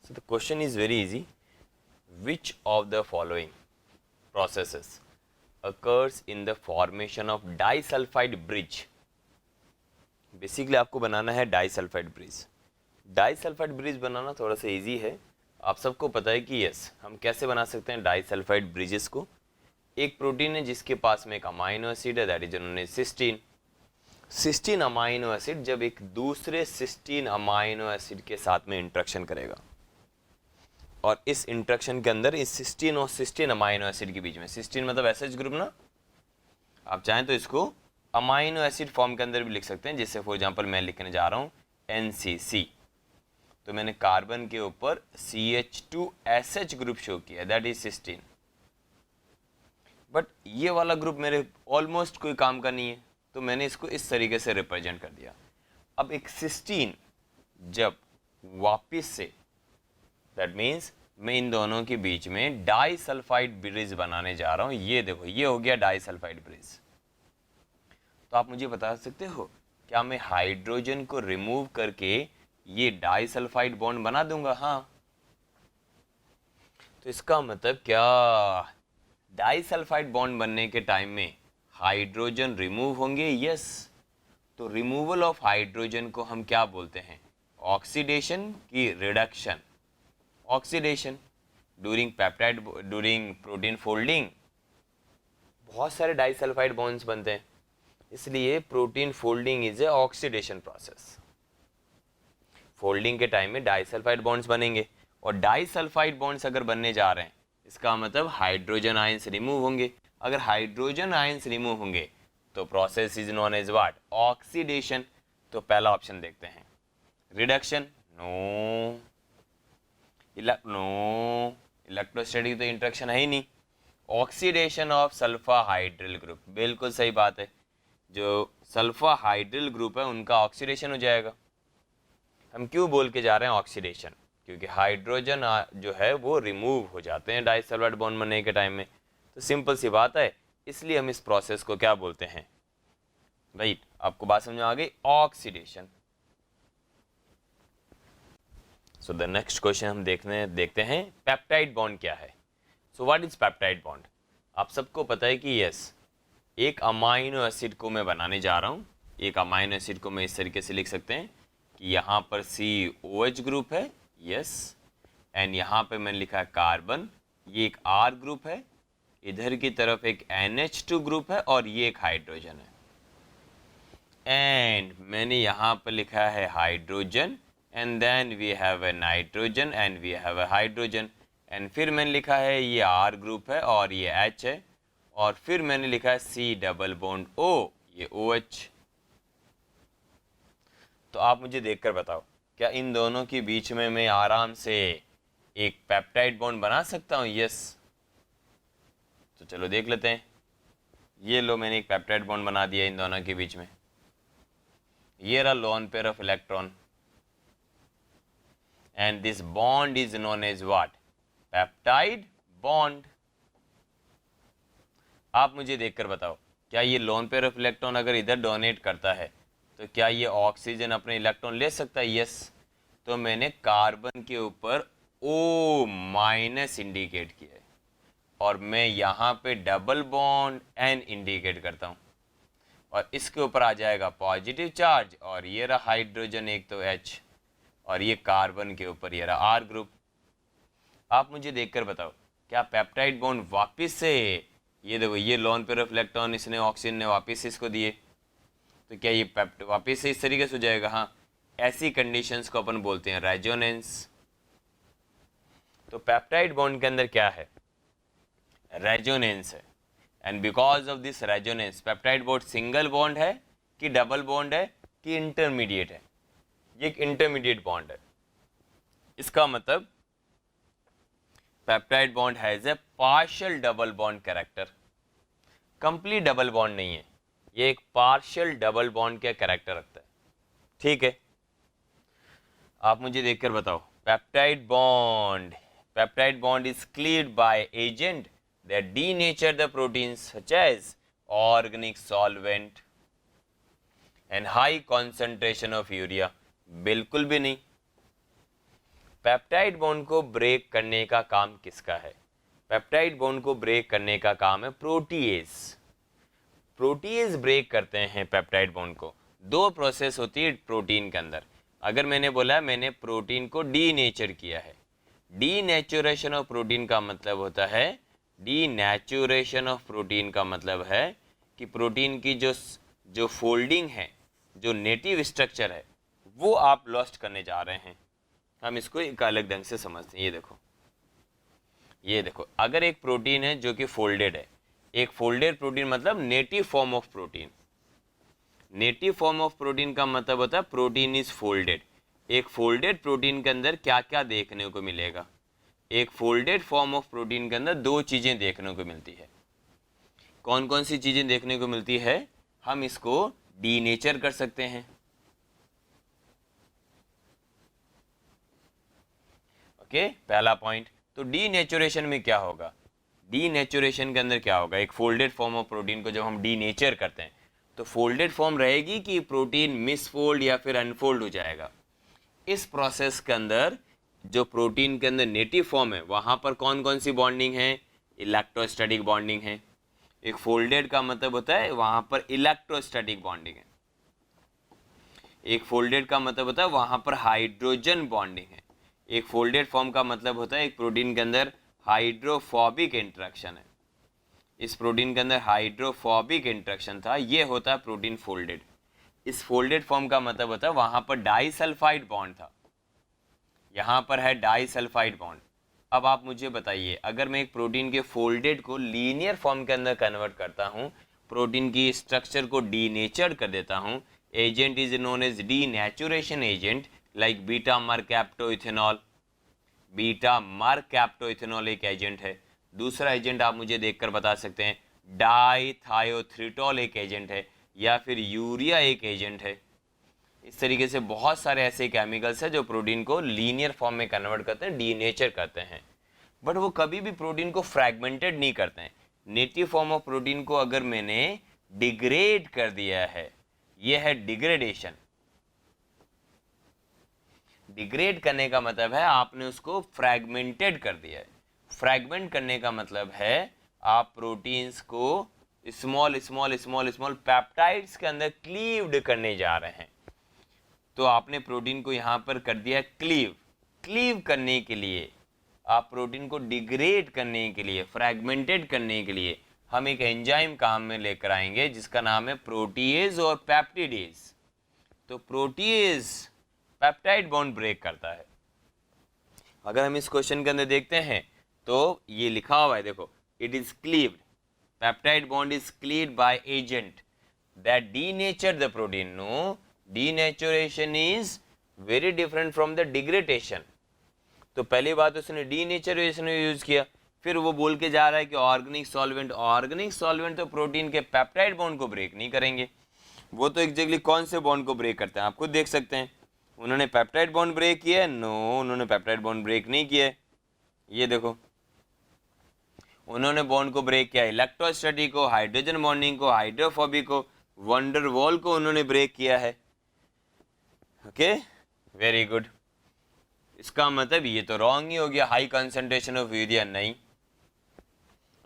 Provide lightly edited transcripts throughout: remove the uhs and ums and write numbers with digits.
So the question is very easy. Which of the following processes occurs in the formation of disulfide bridge? Basically आपको बनाना है disulphide bridge. Disulphide bridge बनाना थोड़ा सा easy है। आप सबको पता है कि यस, हम कैसे बना सकते हैं डाइसल्फाइड ब्रिजेस को। एक प्रोटीन है जिसके पास में एक अमाइनो एसिड है, that is known as cysteine. Cysteine amino acid जब एक दूसरे सिस्टीन अमाइनो एसिड के साथ में इंट्रैक्शन करेगा, और इस इंट्रैक्शन के अंदर इस सिस्टीन और सिस्टीन अमाइनो एसिड के बीच में, सिस्टीन मतलब एसएच ग्रुप ना, आप चाहें तो इसको अमाइनो एसिड फॉर्म के अंदर भी लिख सकते हैं। जैसे फॉर एग्जांपल मैं लिखने जा रहा हूँ NCC, तो मैंने कार्बन के ऊपर CH2SH ग्रुप शो किया, दैट इज सिस्टीन। बट ये वाला ग्रुप मेरे ऑलमोस्ट कोई काम का नहीं है, तो मैंने इसको इस तरीके से रिप्रेजेंट कर दिया। अब एक सिस्टीन जब वापिस से, दैट मीन्स मैं इन दोनों के बीच में डाइसल्फाइड ब्रिज बनाने जा रहा हूँ। ये देखो, ये हो गया डाइसल्फाइड ब्रिज। तो आप मुझे बता सकते हो क्या मैं हाइड्रोजन को रिमूव करके ये डाइसल्फाइड बॉन्ड बना दूंगा? हाँ। तो इसका मतलब क्या डाइसल्फाइड बॉन्ड बनने के टाइम में हाइड्रोजन रिमूव होंगे? यस। तो रिमूवल ऑफ हाइड्रोजन को हम क्या बोलते हैं? ऑक्सीडेशन की reduction. Oxidation during peptide, during protein folding बहुत सारे डाइसल्फाइड बॉन्ड्स बनते हैं, इसलिए protein folding is a oxidation process. Folding के टाइम में डाइसल्फाइड बॉन्ड्स बनेंगे, और डाइसल्फाइड बॉन्ड्स अगर बनने जा रहे हैं इसका मतलब हाइड्रोजन आयंस रिमूव होंगे। अगर हाइड्रोजन आयंस रिमूव होंगे तो process is known as what? Oxidation. तो पहला ऑप्शन देखते हैं। रिडक्शन? नो। इलेक्ट्रोस्टैटिक तो इंट्रैक्शन है ही नहीं। Oxidation of sulfhydryl group, बिल्कुल सही बात है। जो सल्फा हाइड्रिल ग्रुप है उनका ऑक्सीडेशन हो जाएगा। हम क्यों बोल के जा रहे हैं ऑक्सीडेशन? क्योंकि हाइड्रोजन जो है वो रिमूव हो जाते हैं डाइसल्फाइड बॉन्ड बनने के टाइम में। तो सिंपल सी बात है, इसलिए हम इस प्रोसेस को क्या बोलते हैं? राइट, आपको बात समझ में आ गई? Oxidation. So the next question हम देखते हैं पेप्टाइड बॉन्ड क्या है। So what is peptide bond? आप सबको पता है कि यस, एक अमाइनो एसिड को मैं बनाने जा रहा हूँ। एक अमाइनो एसिड को मैं इस तरीके से लिख सकते हैं कि यहाँ पर COH ग्रुप है, यस, एंड यहाँ पे मैंने लिखा है कार्बन, ये एक R ग्रुप है, इधर की तरफ एक NH2 ग्रुप है, और ये एक हाइड्रोजन है। एंड मैंने यहाँ पर लिखा है hydrogen, and then we have a nitrogen and we have a hydrogen, and फिर मैंने लिखा है ये R ग्रुप है और ये H है, और फिर मैंने लिखा है C डबल बॉन्ड O, ये OH। तो आप मुझे देखकर बताओ, क्या इन दोनों के बीच में मैं आराम से एक पेप्टाइड बॉन्ड बना सकता हूँ? यस। तो चलो देख लेते हैं। ये लो, मैंने एक पेप्टाइड बॉन्ड बना दिया इन दोनों के बीच में। ये रहा lone pair of electron, and this bond is known as what? Peptide bond. आप मुझे देखकर बताओ, क्या ये लोन पेयर ऑफ इलेक्ट्रॉन अगर इधर डोनेट करता है तो क्या ये ऑक्सीजन अपने इलेक्ट्रॉन ले सकता है? यस। तो मैंने कार्बन के ऊपर O- इंडिकेट किया है, और मैं यहाँ पे डबल बॉन्ड N इंडिकेट करता हूँ, और इसके ऊपर आ जाएगा पॉजिटिव चार्ज, और ये रहा हाइड्रोजन एक तो H, और ये कार्बन के ऊपर ये रहा R ग्रुप। आप मुझे देखकर बताओ, क्या पेप्टाइड बॉन्ड वापस से, ये देखो, ये लोन पेयर ऑफ इलेक्ट्रॉन इसने ऑक्सीजन ने वापस इसको दिए, तो क्या ये वापस से इस तरीके से हो जाएगा? हाँ। ऐसी कंडीशंस को अपन बोलते हैं रेजोनेंस। तो पेप्टाइड बॉन्ड के अंदर क्या है? रेजोनेंस है, and because of this resonance peptide bond single bond है कि डबल बॉन्ड है कि इंटरमीडिएट है? ये एक इंटरमीडिएट बॉन्ड है। इसका मतलब peptide bond has a partial double bond character. Complete double bond नहीं है, ये एक पार्शियल डबल बॉन्ड का कैरेक्टर रखता है। ठीक है, आप मुझे देखकर बताओ, peptide bond is cleaved by agent that denature the protein such as organic solvent and high concentration of urea? बिल्कुल भी नहीं। पेप्टाइड बॉन्ड को ब्रेक करने का काम किसका है? पेप्टाइड बॉन्ड को ब्रेक करने का काम है प्रोटीएज। प्रोटीएज ब्रेक करते हैं पेप्टाइड बॉन्ड को। दो प्रोसेस होती है प्रोटीन के अंदर। अगर मैंने बोला मैंने प्रोटीन को डीनेचर किया है, डीनेचुरेशन ऑफ प्रोटीन का मतलब होता है, डीनेचुरेशन ऑफ प्रोटीन का मतलब है कि प्रोटीन की जो फोल्डिंग है, जो नेटिव स्ट्रक्चर है, वो आप लॉस्ट करने जा रहे हैं। हम इसको एक अलग ढंग से समझते हैं। ये देखो अगर एक प्रोटीन है जो कि फोल्डेड है, एक फोल्डेड प्रोटीन मतलब native form of protein. Native form of protein का मतलब होता है प्रोटीन इज फोल्डेड। एक फोल्डेड प्रोटीन के अंदर क्या क्या देखने को मिलेगा? एक फोल्डेड फॉर्म ऑफ प्रोटीन के अंदर दो चीजें देखने को मिलती है। कौन कौन सी चीजें देखने को मिलती है? हम इसको डीनेचर कर सकते हैं। ओके, पहला पॉइंट। तो डीनेचुरेशन में क्या होगा? डीनेचुरेशन के अंदर क्या होगा? एक फोल्डेड फॉर्म ऑफ प्रोटीन को जब हम डीनेचर करते हैं तो फोल्डेड फॉर्म रहेगी कि प्रोटीन मिसफोल्ड या फिर अनफोल्ड हो जाएगा। इस प्रोसेस के अंदर जो प्रोटीन के अंदर नेटिव फॉर्म है वहां पर कौन कौन सी बॉन्डिंग है? इलेक्ट्रोस्टैटिक बॉन्डिंग है। एक फोल्डेड का मतलब होता है वहां पर इलेक्ट्रोस्टैटिक बॉन्डिंग है। एक फोल्डेड का मतलब होता है वहां पर हाइड्रोजन बॉन्डिंग है। एक फोल्डेड फॉर्म का मतलब होता है एक प्रोटीन के अंदर हाइड्रोफोबिक इंटरेक्शन है। इस प्रोटीन के अंदर हाइड्रोफोबिक इंटरेक्शन था, ये होता है प्रोटीन फोल्डेड। इस फोल्डेड फॉर्म का मतलब होता है वहां पर डाइसल्फाइड बॉन्ड था, यहां पर है डाइसल्फाइड बॉन्ड। अब आप मुझे बताइए, अगर मैं एक प्रोटीन के फोल्डेड को लीनियर फॉर्म के अंदर कन्वर्ट करता हूं, प्रोटीन की स्ट्रक्चर को डीनेचर कर देता हूं, agent is known as denaturation agent like beta mercaptoethanol. Beta mercaptoethanol एक एजेंट है। दूसरा एजेंट आप मुझे देखकर बता सकते हैं डाइथायोथ्रिटोल एक एजेंट है, या फिर यूरिया एक एजेंट है। इस तरीके से बहुत सारे ऐसे केमिकल्स हैं जो प्रोटीन को लीनियर फॉर्म में कन्वर्ट करते हैं, डीनेचर करते हैं, बट वो कभी भी प्रोटीन को फ्रैगमेंटेड नहीं करते हैं। नेटिव फॉर्म ऑफ प्रोटीन को अगर मैंने डिग्रेड कर दिया है, यह है डिग्रेडेशन। डिग्रेड करने का मतलब है आपने उसको फ्रैगमेंटेड कर दिया है। फ्रैगमेंट करने का मतलब है आप प्रोटीन्स को small small small small peptides के अंदर क्लीव्ड करने जा रहे हैं। तो आपने प्रोटीन को यहाँ पर कर दिया क्लीव। क्लीव करने के लिए, आप प्रोटीन को डिग्रेड करने के लिए, फ्रैगमेंटेड करने के लिए हम एक एंजाइम काम में लेकर आएंगे जिसका नाम है प्रोटीएज और पेप्टिडेज। तो प्रोटीएज पेप्टाइड बॉन्ड ब्रेक करता है। अगर हम इस क्वेश्चन के अंदर देखते हैं तो ये लिखा हुआ है, देखो, it is cleaved, peptide bond is cleaved by agent that denature the protein. No, denaturation is very different from the degradation. तो पहली बात उसने डीनेचुरेशन यूज किया, फिर वो बोल के जा रहा है कि ऑर्गेनिक सॉल्वेंट। ऑर्गेनिक सॉल्वेंट तो प्रोटीन के पेप्टाइड बॉन्ड को ब्रेक नहीं करेंगे। वो तो एग्जैक्टली कौन से बॉन्ड को ब्रेक करते हैं आप खुद देख सकते हैं। उन्होंने पेप्टाइड बॉन्ड ब्रेक किया है? नो, उन्होंने पेप्टाइड बॉन्ड ब्रेक नहीं किया है। ये देखो, उन्होंने बॉन्ड को ब्रेक किया इलेक्ट्रोस्टैटिक को, हाइड्रोजन बॉन्डिंग को, हाइड्रोफोबिक को, वंडर वॉल को उन्होंने ब्रेक किया है। Okay, very good. इसका मतलब ये तो रॉन्ग ही हो गया, हाई कंसंट्रेशन ऑफ यूरिया नहीं।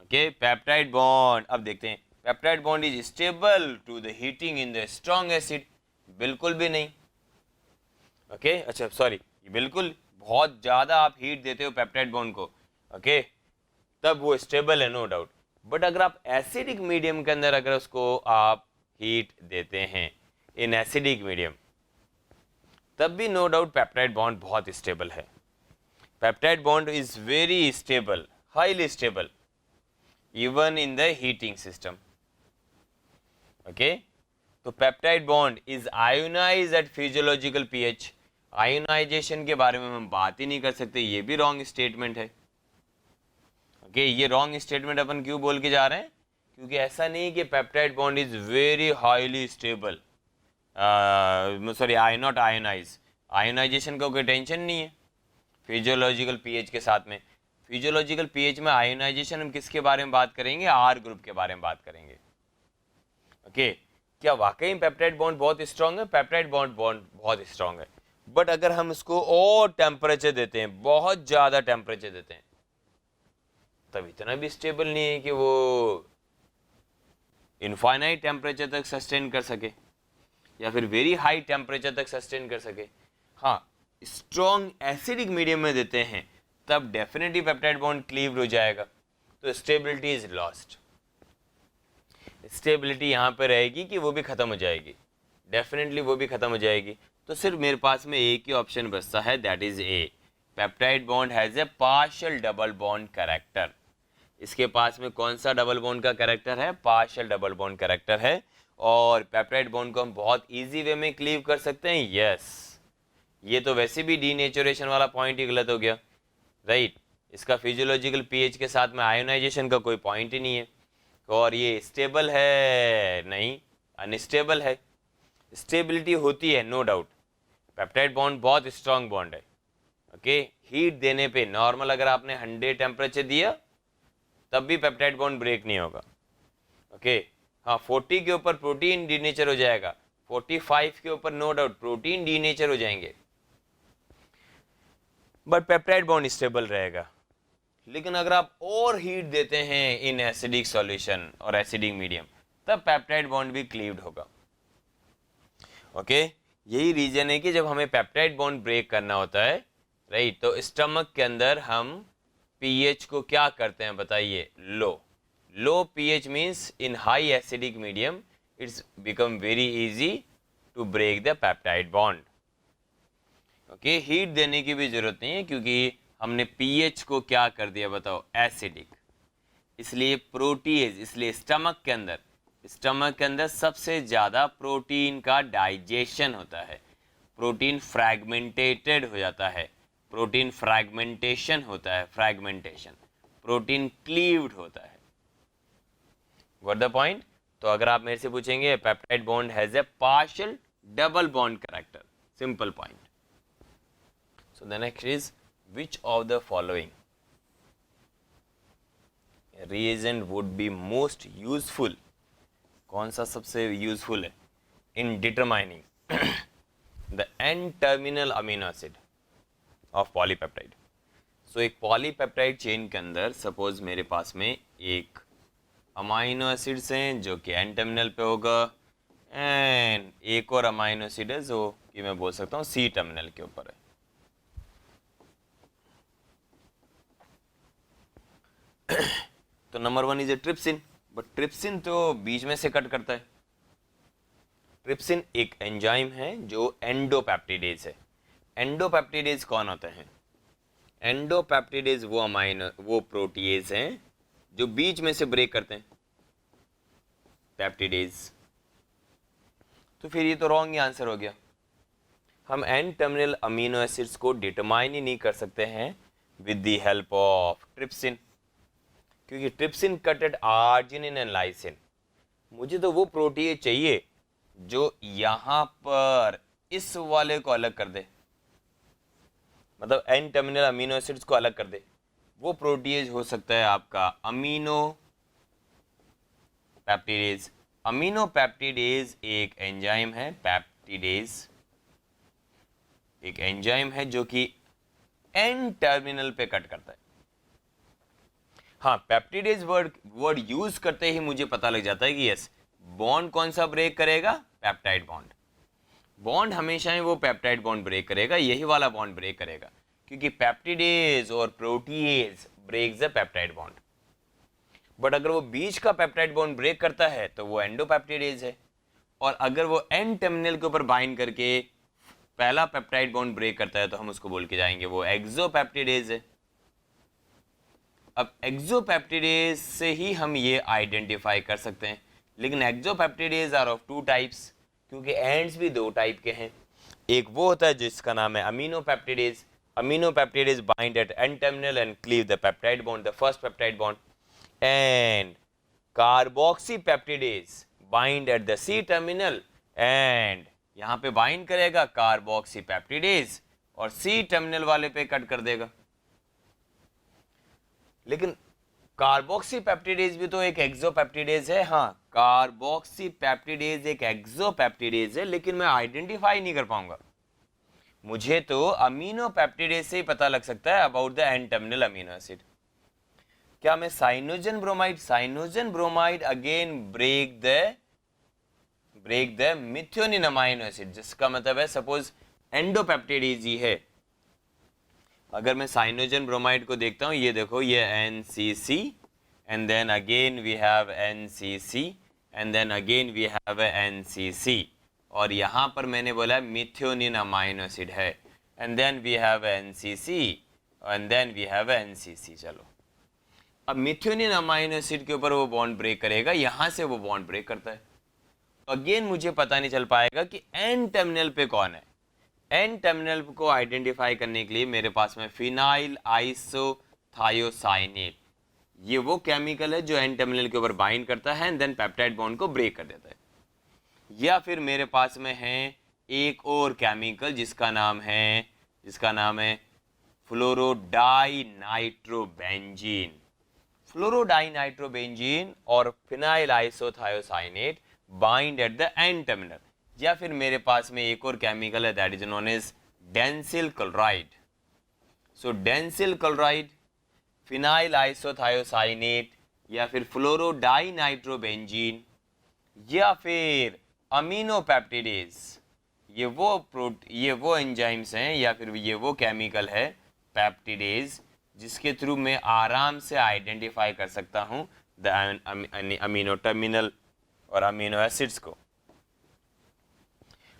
ओके, पेप्टाइड बॉन्ड, अब देखते हैं, peptide bond is stable to the heating in the strong acid. बिल्कुल भी नहीं। ओके, अच्छा सॉरी, बिल्कुल, बहुत ज़्यादा आप हीट देते हो पेप्टाइड बॉन्ड को, ओके, तब वो स्टेबल है, नो डाउट। बट अगर आप एसिडिक मीडियम के अंदर अगर उसको आप हीट देते हैं इन एसिडिक मीडियम, तब भी नो डाउट पेप्टाइड बॉन्ड बहुत स्टेबल है। Peptide bond is very stable, highly stable even in the heating system. Okay, तो peptide bond is ionize at physiological pH. Ionization के बारे में हम बात ही नहीं कर सकते, ये भी रॉन्ग स्टेटमेंट है। ओके, ये रॉन्ग स्टेटमेंट अपन क्यों बोल के जा रहे हैं? क्योंकि ऐसा नहीं कि peptide bond is very highly stable, sorry, not ionize. Ionization का कोई टेंशन नहीं है फिजियोलॉजिकल पीएच के साथ में। फिजियोलॉजिकल पीएच में आयोनाइजेशन हम किसके बारे में बात करेंगे? आर ग्रुप के बारे में बात करेंगे। ओके, क्या वाकई पेप्टाइड बॉन्ड बहुत स्ट्रांग है? पेप्टाइड बॉन्ड बहुत स्ट्रांग है, बट अगर हम इसको और टेम्परेचर देते हैं, बहुत ज़्यादा टेम्परेचर देते हैं, तब इतना भी स्टेबल नहीं है कि वो इनफाइनाइट टेम्परेचर तक सस्टेन कर सके या फिर वेरी हाई टेम्परेचर तक सस्टेन कर सके। हाँ, स्ट्रॉन्ग एसिडिक मीडियम में देते हैं तब डेफिनेटली पेप्टाइड बॉन्ड क्लीव्ड हो जाएगा, तो स्टेबिलिटी इज लॉस्ट। स्टेबिलिटी यहाँ पे रहेगी कि वो भी ख़त्म हो जाएगी, डेफिनेटली वो भी ख़त्म हो जाएगी। तो सिर्फ मेरे पास में एक ही ऑप्शन बचता है, that is a, peptide bond has a partial double bond character. इसके पास में कौन सा डबल बॉन्ड का कैरेक्टर है? पार्शियल डबल बॉन्ड कैरेक्टर है। और पेप्टाइड बॉन्ड को हम बहुत इजी वे में क्लीव कर सकते हैं। यस, ये तो वैसे भी डीनेचुरेशन वाला पॉइंट ही गलत हो गया, राइट। इसका फिजियोलॉजिकल पीएच के साथ में आयोनाइजेशन का कोई पॉइंट ही नहीं है। और ये स्टेबल है? नहीं, अनस्टेबल है। स्टेबिलिटी होती है नो डाउट, पेप्टाइड बॉन्ड बहुत स्ट्रांग बॉन्ड है। ओके, हीट देने पे नॉर्मल अगर आपने 100 टेम्परेचर दिया तब भी पेप्टाइड बॉन्ड ब्रेक नहीं होगा। ओके, हाँ, 40 के ऊपर प्रोटीन डीनेचर हो जाएगा, 45 के ऊपर नो डाउट प्रोटीन डीनेचर हो जाएंगे, बट पेप्टाइड बॉन्ड स्टेबल रहेगा। लेकिन अगर आप और हीट देते हैं इन एसिडिक सॉल्यूशन और एसिडिक मीडियम, तब पेप्टाइड बॉन्ड भी क्लीव्ड होगा। ओके, यही रीजन है कि जब हमें पेप्टाइड बॉन्ड ब्रेक करना होता है, राइट, तो स्टमक के अंदर हम पीएच को क्या करते हैं बताइए? Low pH means in high acidic medium it's become very easy to break the peptide bond. Okay, heat देने की भी जरूरत नहीं है क्योंकि हमने पीएच को क्या कर दिया बताओ? एसिडिक। इसलिए प्रोटीएज, इसलिए स्टमक के अंदर सबसे ज़्यादा प्रोटीन का डाइजेशन होता है, प्रोटीन फ्रैगमेंटेटेड हो जाता है, प्रोटीन फ्रैगमेंटेशन होता है, प्रोटीन क्लीव्ड होता है। What the point? तो अगर आप मेरे से पूछेंगे peptide bond has a partial double bond character, simple point. So the next is which of the following reagent would be most useful? कौन सा सबसे यूजफुल है in determining the end terminal amino acid of polypeptide? So एक polypeptide chain के अंदर suppose मेरे पास में एक अमाइनो एसिड्स हैं जो कि एंड टर्मिनल पे होगा, एंड एक और अमाइनो एसिड है जो कि मैं बोल सकता हूँ सी टर्मिनल के ऊपर है। तो number 1 is a trypsin, but trypsin तो बीच में से कट करता है। ट्रिप्सिन एक एंजाइम है जो एंडोपेप्टिडेज है। एंडोपेप्टिडेज कौन होते हैं? एंडोपेप्टिडेज वो प्रोटीएज हैं जो बीच में से ब्रेक करते हैं पेप्टिडेज। तो फिर ये तो रॉन्ग ही आंसर हो गया। हम एंड टर्मिनल अमीनो एसिड्स को डिटरमाइन ही नहीं कर सकते हैं with the help of trypsin, क्योंकि trypsin cutted arginine and lysine. मुझे तो वो प्रोटीएज चाहिए जो यहाँ पर इस वाले को अलग कर दे, मतलब एन टर्मिनल अमीनो एसिड्स को अलग कर दे। वो प्रोटीएज हो सकता है आपका अमीनो पेप्टिडेज। अमीनो पेप्टिडेज एक एंजाइम है, पेप्टिडेज एक एंजाइम है जो कि एन टर्मिनल पे कट करता है। हाँ, पेप्टिडेज वर्ड यूज करते ही मुझे पता लग जाता है कि यस, बॉन्ड कौन सा ब्रेक करेगा? Peptide bond. बॉन्ड हमेशा ही वो पेप्टाइड बॉन्ड ब्रेक करेगा, यही वाला बॉन्ड ब्रेक करेगा, क्योंकि पेप्टिडेज और protease breaks the peptide bond. But अगर वो बीच का पेप्टाइड बॉन्ड ब्रेक करता है तो वो एंडोपेप्टिडेज है, और अगर वो एन टर्मिनल के ऊपर बाइंड करके पहला पेप्टाइड बॉन्ड ब्रेक करता है तो हम उसको बोल के जाएंगे वो एक्सोपेप्टिडेज है। अब एक्सोपेप्टिडेज से ही हम ये आइडेंटिफाई कर सकते हैं, लेकिन एक्सोपेप्टिडेज आर ऑफ 2 टाइप्स, क्योंकि एंड्स भी 2 टाइप के हैं। एक वो होता है जिसका नाम है aminopeptidase. Aminopeptidase bind at N terminal and cleave the peptide bond, the first peptide bond, and carboxypeptidase bind at the C terminal end यहाँ पे बाइंड करेगा कार्बोक्सीपेप्टिडेज और सी टर्मिनल वाले पे कट कर देगा। लेकिन कार्बोक्सीपेप्टिडेज भी तो एक एक्सोपेप्टिडेज है। हाँ, कार्बोक्सीपेप्टिडेज एक एक्सोपेप्टिडेज है, लेकिन मैं आइडेंटिफाई नहीं कर पाऊंगा। मुझे तो अमीनो पेप्टिडेज से ही पता लग सकता है about the N terminal amino acid. क्या मैं cyanogen bromide again break the methionine amino acid, जिसका मतलब है सपोज एंडोपेप्टिडेज ही है। अगर मैं साइनोजन ब्रोमाइड को देखता हूँ, ये देखो ये NCC and then again we have NCC and then again we have NCC, और यहाँ पर मैंने बोला मिथ्योनिन अमाइनो एसिड है and then we have NCC and then we have NCC। चलो अब मिथ्योनिन अमाइनो एसिड के ऊपर वो बॉन्ड ब्रेक करेगा, यहाँ से वो बॉन्ड ब्रेक करता है। अगेन मुझे पता नहीं चल पाएगा कि एन टर्मिनल पे कौन है। एन टर्मिनल को आइडेंटिफाई करने के लिए मेरे पास में फिनाइल आइसोथायोसाइनेट, ये वो केमिकल है जो एन टर्मिनल के ऊपर बाइंड करता है एंड देन पेप्टाइड बॉन्ड को ब्रेक कर देता है। या फिर मेरे पास में है एक और केमिकल जिसका नाम है फ्लोरोडाइनाइट्रोबेंजीन और phenyl isothiocyanate bind at the N terminal. या फिर मेरे पास में एक और केमिकल है that is known as dansyl chloride. So dansyl chloride, phenyl isothiocyanate या फिर फ्लोरोडाइनाइट्रोबेंजीन या फिर अमीनोपेप्टिडेज, ये वो एंजाइम्स हैं या फिर ये वो केमिकल है पेप्टिडेज जिसके थ्रू मैं आराम से आइडेंटिफाई कर सकता हूं द अमीनो टर्मिनल और अमीनो एसिड्स को।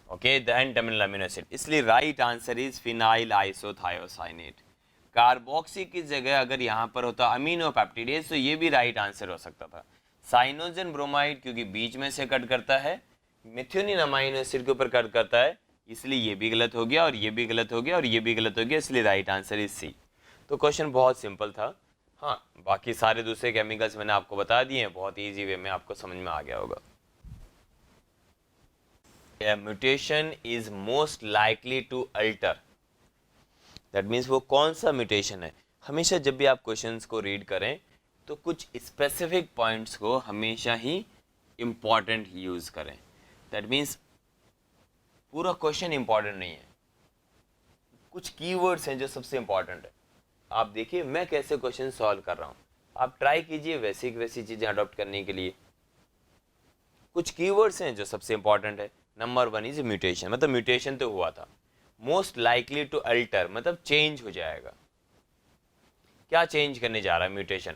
Okay, the N terminal amino acid. इसलिए right answer is phenyl isothiocyanate. Carboxy की जगह अगर यहाँ पर होता अमीनोपेप्टिडेज तो ये भी राइट आंसर हो सकता था। साइनोजन ब्रोमाइड क्योंकि बीच में से कट करता है, मिथ्योनिन अमीनो एसिड के ऊपर कट करता है, इसलिए ये भी गलत हो गया और ये भी गलत हो गया और ये भी गलत हो गया, इसलिए राइट आंसर इज सी। तो क्वेश्चन बहुत सिंपल था। हाँ, बाकी सारे दूसरे केमिकल्स मैंने आपको बता दिए हैं, बहुत ईजी वे में आपको समझ में आ गया होगा। A mutation is most likely to alter, that means वो कौन सा म्यूटेशन है। हमेशा जब भी आप क्वेश्चंस को रीड करें तो कुछ स्पेसिफिक पॉइंट्स को हमेशा ही इम्पॉर्टेंट यूज़ करें। दैट मीन्स पूरा क्वेश्चन इम्पॉर्टेंट नहीं है, कुछ कीवर्ड्स हैं जो सबसे इम्पॉर्टेंट है। आप देखिए मैं कैसे क्वेश्चन सॉल्व कर रहा हूँ, आप ट्राई कीजिए वैसी चीज़ें अडॉप्ट करने के लिए। कुछ कीवर्ड्स हैं जो सबसे इम्पॉर्टेंट है। नंबर 1 इज म्यूटेशन, मतलब म्यूटेशन तो हुआ था। मोस्ट लाइकली टू अल्टर मतलब चेंज हो जाएगा। क्या चेंज करने जा रहा है mutation?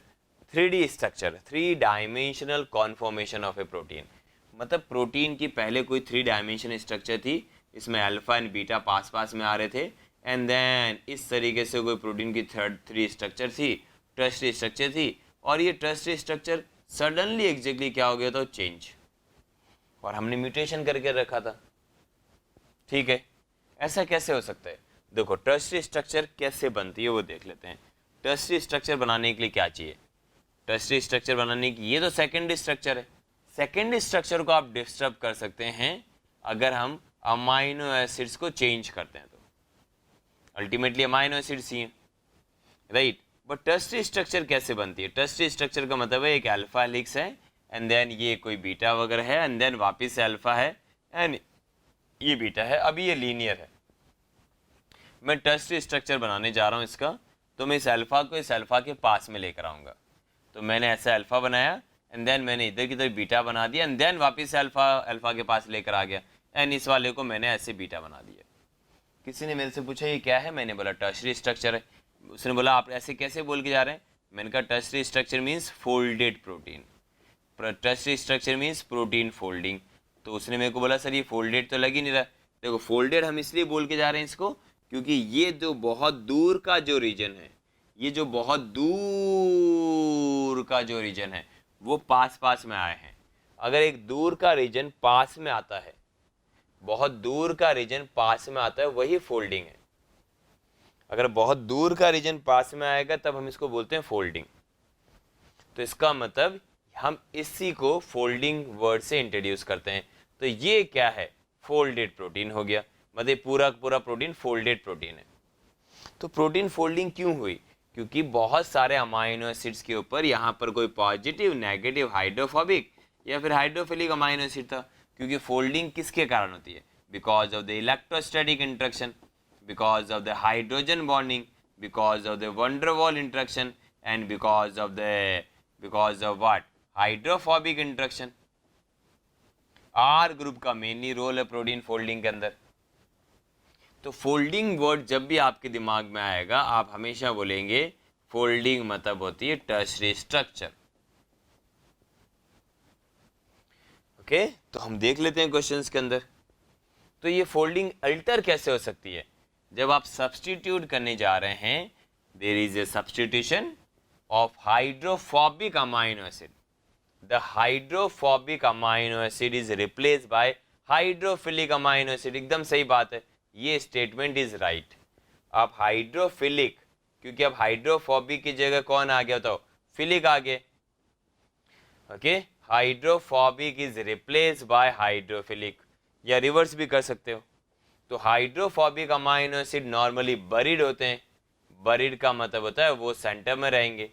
3D structure, 3 dimensional conformation of A protein, मतलब प्रोटीन की पहले कोई 3 डायमेंशनल स्ट्रक्चर थी, इसमें अल्फा एंड बीटा पास पास में आ रहे थे, एंड देन इस तरीके से कोई प्रोटीन की 3 स्ट्रक्चर थी, टर्शरी स्ट्रक्चर थी, और ये टर्शरी स्ट्रक्चर सडनली एग्जैक्टली क्या हो गया था? चेंज, और हमने म्यूटेशन करके रखा था। ठीक है, ऐसा कैसे हो सकता है? देखो टर्शरी स्ट्रक्चर कैसे बनती है वो देख लेते हैं। टर्शरी स्ट्रक्चर बनाने के लिए क्या चाहिए? टर्शरी स्ट्रक्चर बनाने की, ये तो सेकेंडरी स्ट्रक्चर है। सेकेंडरी स्ट्रक्चर को आप डिस्टर्ब कर सकते हैं अगर हम अमाइनो एसिड्स को चेंज करते हैं, तो अल्टीमेटली अमाइनो एसिड्स ही हैं, राइट। बट टर्शरी स्ट्रक्चर कैसे बनती है? टर्शरी स्ट्रक्चर का मतलब है एक अल्फा हेलिक्स है एंड देन ये कोई बीटा वगैरह है एंड देन वापिस से अल्फा है एंड ये बीटा है। अभी ये लीनियर है। मैं टर्शरी स्ट्रक्चर बनाने जा रहा हूँ इसका, तो मैं इस अल्फा को इस अल्फा के पास में लेकर आऊँगा। तो मैंने ऐसा अल्फा बनाया एंड देन मैंने इधर की तरफ बीटा बना दिया एंड देन वापिस से अल्फा के पास लेकर आ गया एंड इस वाले को मैंने ऐसे बीटा बना दिया। किसी ने मेरे से पूछा ये क्या है? मैंने बोला टर्शरी स्ट्रक्चर है। उसने बोला आप ऐसे कैसे बोल के जा रहे हैं? मैंने कहा tertiary structure means folded protein, tertiary structure means protein folding. तो उसने मेरे को बोला सर ये फोल्डेड तो लग ही नहीं रहा। देखो फोल्डेड हम इसलिए बोल के जा रहे हैं इसको क्योंकि ये जो बहुत दूर का जो रीजन है, ये जो बहुत दूर का जो रीजन है वो पास पास में आए हैं। अगर एक दूर का रीजन पास में आता है, बहुत दूर का रीजन पास में आता है, वही फोल्डिंग है। अगर बहुत दूर का रीजन पास में आएगा तब हम इसको बोलते हैं फोल्डिंग। तो इसका मतलब हम इसी को फोल्डिंग वर्ड से इंट्रोड्यूस करते हैं। तो ये क्या है? फोल्डेड प्रोटीन हो गया, मतलब पूरा प्रोटीन फोल्डेड प्रोटीन है। तो प्रोटीन फोल्डिंग क्यों हुई? क्योंकि बहुत सारे अमाइनो एसिड्स के ऊपर यहाँ पर कोई पॉजिटिव, नेगेटिव, हाइड्रोफोबिक या फिर हाइड्रोफिलिक अमाइनो एसिड था। क्योंकि फोल्डिंग किसके कारण होती है? Because of the electrostatic interaction. because of the hydrogen bonding, because of the van der Waals interaction, and because of what? Hydrophobic interaction. R group का mainly role है protein folding के अंदर। तो फोल्डिंग वर्ड जब भी आपके दिमाग में आएगा आप हमेशा बोलेंगे फोल्डिंग मतलब होती है टर्शरी स्ट्रक्चर। ओके, तो हम देख लेते हैं क्वेश्चंस के अंदर। तो ये फोल्डिंग अल्टर कैसे हो सकती है? जब आप सब्स्टिट्यूट करने जा रहे हैं, there is a substitution of hydrophobic amino acid. The hydrophobic amino acid is replace by hydrophilic amino acid. एकदम सही बात है, ये स्टेटमेंट इज राइट। आप हाइड्रोफिलिक, क्योंकि अब हाइड्रोफोबिक की जगह कौन आ गया? तो फिलिक आ गए। Okay, hydrophobic is replace by hydrophilic, या रिवर्स भी कर सकते हो। तो hydrophobic amino acid normally buried होते हैं। बरीड का मतलब होता है वो सेंटर में रहेंगे।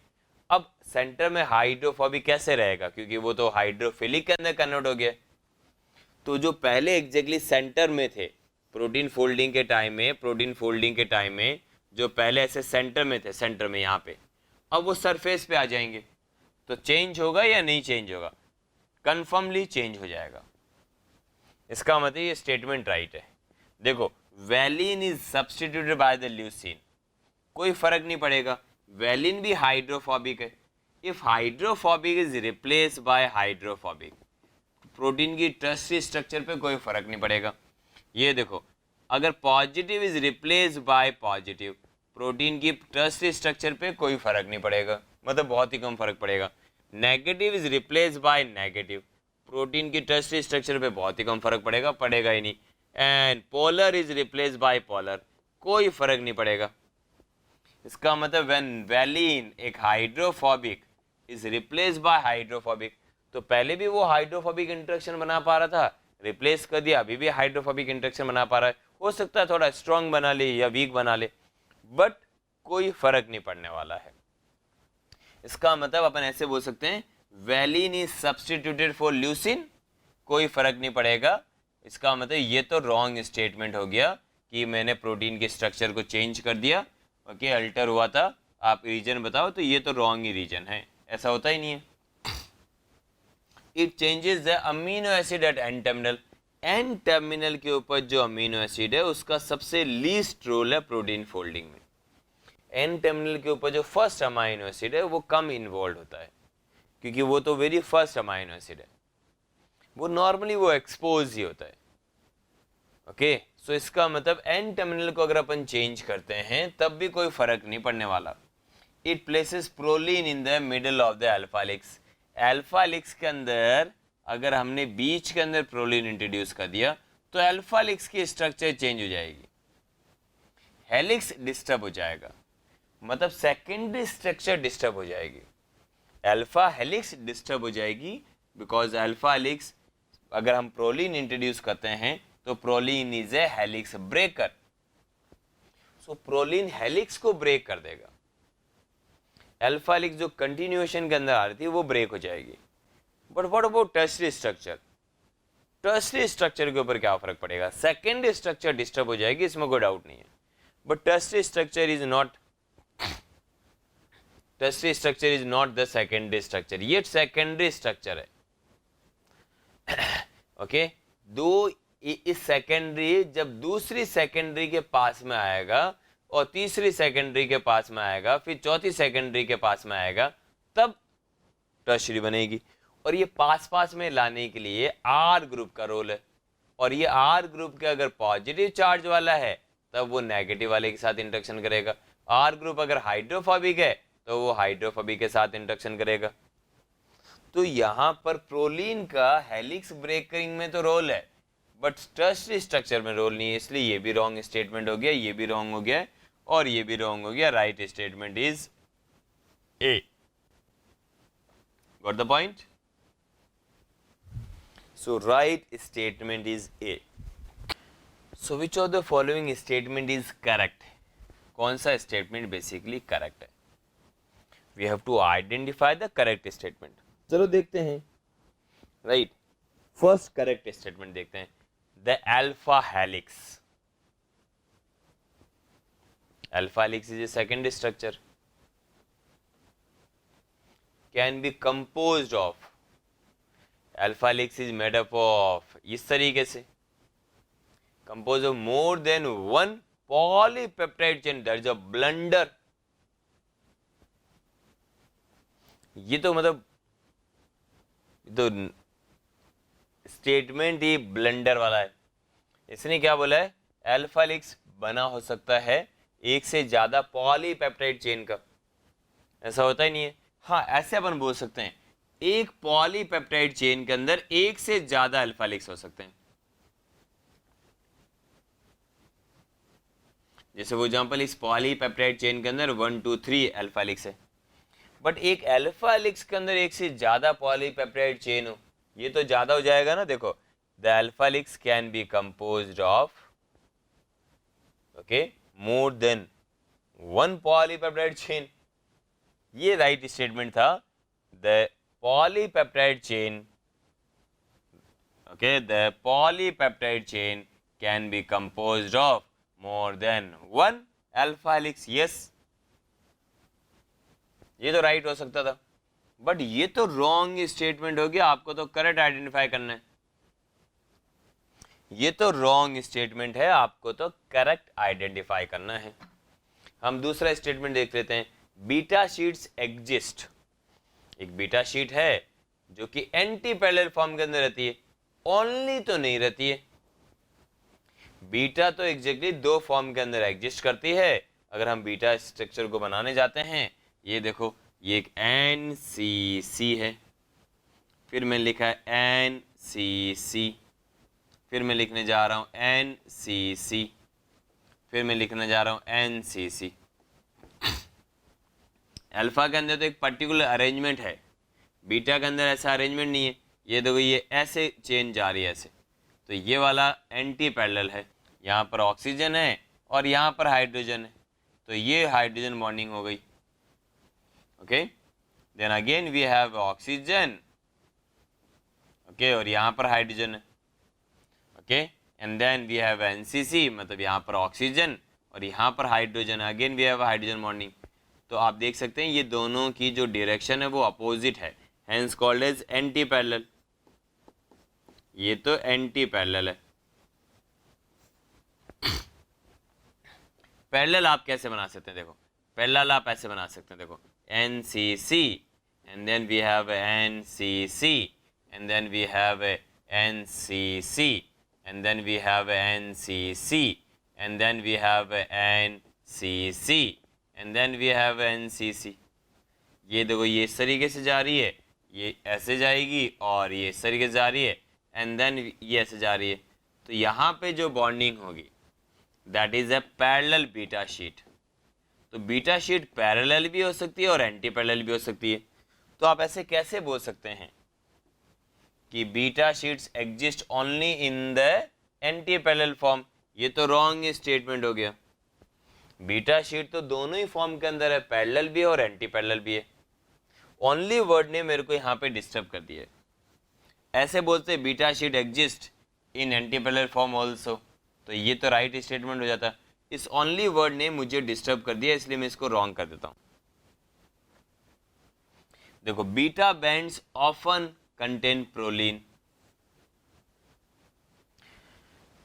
अब सेंटर में हाइड्रोफोबिक कैसे रहेगा? क्योंकि वो तो हाइड्रोफिलिक के अंदर कन्वर्ट हो गया। तो जो पहले एग्जैक्टली सेंटर में थे प्रोटीन फोल्डिंग के टाइम में जो पहले ऐसे सेंटर में थे, सेंटर में यहाँ पे, अब वो सरफेस पे आ जाएंगे। तो चेंज होगा या नहीं चेंज होगा? कन्फर्मली चेंज हो जाएगा। इसका मतलब ये स्टेटमेंट राइट है। देखो, valine is substituted by the leucine, कोई फर्क नहीं पड़ेगा, वैलिन भी हाइड्रोफोबिक है। If hydrophobic is replace bye hydrophobic, protein की टर्शरी स्ट्रक्चर पे कोई फर्क नहीं पड़ेगा। ये देखो, अगर positive is replace bye positive, protein की टर्शरी स्ट्रक्चर पे कोई फर्क नहीं पड़ेगा, मतलब बहुत ही कम फर्क पड़ेगा। Negative is replace by negative, protein की टर्शरी स्ट्रक्चर पे बहुत ही कम फर्क पड़ेगा ही नहीं। And polar is replace bye polar, कोई फर्क नहीं पड़ेगा। इसका मतलब व्हेन वैलिन एक hydrophobic is replace bye hydrophobic, तो पहले भी वो हाइड्रोफोबिक इंटरेक्शन बना पा रहा था, रिप्लेस कर दिया, अभी भी हाइड्रोफोबिक इंटरेक्शन बना पा रहा है। हो सकता है थोड़ा स्ट्रॉन्ग बना ले या वीक बना ले, बट कोई फर्क नहीं पड़ने वाला है। इसका मतलब अपन ऐसे बोल सकते हैं, valine is substituted for leucine, कोई फर्क नहीं पड़ेगा। इसका मतलब ये तो रॉन्ग स्टेटमेंट हो गया कि मैंने प्रोटीन के स्ट्रक्चर को चेंज कर दिया। ओके, अल्टर हुआ था, आप रीजन बताओ, तो ये तो रॉन्ग ही रीजन है, ऐसा होता ही नहीं है। It changes the amino acid at N terminal, N terminal के ऊपर जो अमीनो एसिड है उसका सबसे लीस्ट रोल है प्रोटीन फोल्डिंग में। एन टर्मिनल के ऊपर जो फर्स्ट अमाइनो एसिड है वो कम इन्वॉल्व होता है, क्योंकि वो तो वेरी फर्स्ट अमाइनो एसिड है, वो नॉर्मली वो एक्सपोज ही होता है। ओके, सो इसका मतलब एन टर्मिनल को अगर अपन चेंज करते हैं तब भी कोई फर्क नहीं पड़ने वाला। It places proline in the middle of the alpha helix, alpha helix के अंदर अगर हमने बीच के अंदर प्रोलीन इंट्रोड्यूस कर दिया तो अल्फा हेलिक्स की स्ट्रक्चर चेंज हो जाएगी, हेलिक्स डिस्टर्ब हो जाएगा, मतलब सेकेंडरी स्ट्रक्चर डिस्टर्ब हो जाएगी, अल्फा हेलिक्स डिस्टर्ब हो जाएगी। बिकॉज अल्फा हेलिक्स अगर हम प्रोलीन इंट्रोड्यूस करते हैं तो proline is a helix breaker, so proline helix को ब्रेक कर देगा। अल्फा हेलिक्स जो कंटिन्यूएशन के अंदर आ रही थी वो ब्रेक हो जाएगी। But what about tertiary structure? Tertiary structure के ऊपर क्या फर्क पड़ेगा? सेकेंडरी स्ट्रक्चर डिस्टर्ब हो जाएगी, इसमें कोई डाउट नहीं है, but tertiary structure is not the secondary structure, ये सेकेंडरी स्ट्रक्चर है। ओके, दो इस सेकेंडरी जब दूसरी सेकेंडरी के पास में आएगा और तीसरी सेकेंडरी के पास में आएगा, फिर चौथी सेकेंडरी के पास में आएगा, तब टर्शरी बनेगी। और ये पास में लाने के लिए आर ग्रुप का रोल है, और ये आर ग्रुप के अगर पॉजिटिव चार्ज वाला है तब वो नेगेटिव वाले के साथ इंटरेक्शन करेगा। आर ग्रुप अगर हाइड्रोफोबिक है तो वो हाइड्रोफोबिक के साथ इंटरेक्शन करेगा। तो यहाँ पर प्रोलीन का हेलिक्स ब्रेकिंग में तो रोल है, बट टर्शरी स्ट्रक्चर में रोल नहीं है, इसलिए ये भी रॉन्ग स्टेटमेंट हो गया, ये भी रॉन्ग हो गया और ये भी रॉन्ग हो गया। Right statement is A. Got the point? So right statement is A. So which of the following statement is correct? कौन सा स्टेटमेंट बेसिकली करेक्ट है? We have to identify the correct statement. चलो देखते हैं। Right, first correct statement देखते हैं। The alpha helix alpha helix is a second structure, can be composed of, alpha helix is made up of, इस तरीके से compose of more than one polypeptide chain, that is a blunder. ये तो मतलब तो statement ही blunder वाला है। इसने क्या बोला है, अल्फा हेलिक्स बना हो सकता है एक से ज्यादा पॉलीपेप्टाइड चेन का, ऐसा होता ही नहीं है। हाँ, ऐसे अपन बोल सकते हैं एक पॉलीपेप्टाइड चेन के अंदर एक से ज्यादा अल्फा हेलिक्स हो सकते हैं। जैसे वो एग्जांपल, इस पॉलीपेप्टाइड चेन के अंदर 1 2 3 अल्फा हेलिक्स है, बट एक अल्फा हेलिक्स के अंदर एक से ज्यादा पॉलीपेप्टाइड चेन हो, ये तो ज्यादा हो जाएगा ना। देखो, the alpha helix can be composed of okay more than one polypeptide chain, ये राइट स्टेटमेंट था। The polypeptide chain, okay, the polypeptide chain can be composed of more than one alpha helix, yes, ये तो right हो सकता था, but ये तो wrong statement हो गया। आपको तो करेक्ट आइडेंटिफाई करना है, ये तो रॉन्ग स्टेटमेंट है, आपको तो करेक्ट आइडेंटिफाई करना है। हम दूसरा स्टेटमेंट देख लेते हैं, बीटा शीट्स एग्जिस्ट। एक बीटा शीट है जो कि एंटी पैरेलल फॉर्म के अंदर रहती है, ओनली तो नहीं रहती है। बीटा तो एग्जैक्टली दो फॉर्म के अंदर एग्जिस्ट करती है। अगर हम बीटा स्ट्रक्चर को बनाने जाते हैं, ये देखो, ये एक NCC है, फिर मैं लिखा है NCC, फिर मैं लिखने जा रहा हूँ NCC, फिर मैं लिखने जा रहा हूँ NCC। अल्फा के अंदर तो एक पर्टिकुलर अरेंजमेंट है, बीटा के अंदर ऐसा अरेंजमेंट नहीं है। ये देखो, ये ऐसे चेन जा रही है ऐसे, तो ये वाला एंटी पैरेलल है, यहाँ पर ऑक्सीजन है और यहाँ पर हाइड्रोजन है, तो ये हाइड्रोजन बॉन्डिंग हो गई। Okay, then again we have oxygen, okay, और यहाँ पर हाइड्रोजन है, okay, and then we have NCC, मतलब यहाँ पर ऑक्सीजन और यहाँ पर hydrogen, again we have hydrogen bonding. तो आप देख सकते हैं ये दोनों की जो डायरेक्शन है वो अपोजिट है, hence called as anti parallel. ये तो एंटी पैरेलल है। पैरेलल आप कैसे बना सकते हैं, देखो, पैरेलल आप ऐसे बना सकते हैं, देखो, NCC and then we have NCC and then we have NCC and then we have NCC and then we have NCC and then we have NCC। ये देखो, ये इस तरीके से जा रही है, ये ऐसे जाएगी और ये इस तरीके से जा रही है, एंड देन ये ऐसे जा रही है। तो यहाँ पे जो बॉन्डिंग होगी that is a parallel beta sheet. तो बीटा शीट पैरेलल भी हो सकती है और एंटी पैरेलल भी हो सकती है। तो आप ऐसे कैसे बोल सकते हैं कि beta sheets exist only in the anti parallel form? ये तो रॉन्ग स्टेटमेंट हो गया। बीटा शीट तो दोनों ही फॉर्म के अंदर है, पैरेलल भी है और एंटी पैरेलल भी है। ओनली वर्ड ने मेरे को यहाँ पे डिस्टर्ब कर दिया है। ऐसे बोलते beta sheet exist in anti parallel form also, तो ये तो राइट स्टेटमेंट हो जाता। इस ओनली वर्ड ने मुझे डिस्टर्ब कर दिया, इसलिए मैं इसको रॉन्ग कर देता हूँ। देखो, beta bands often contain proline.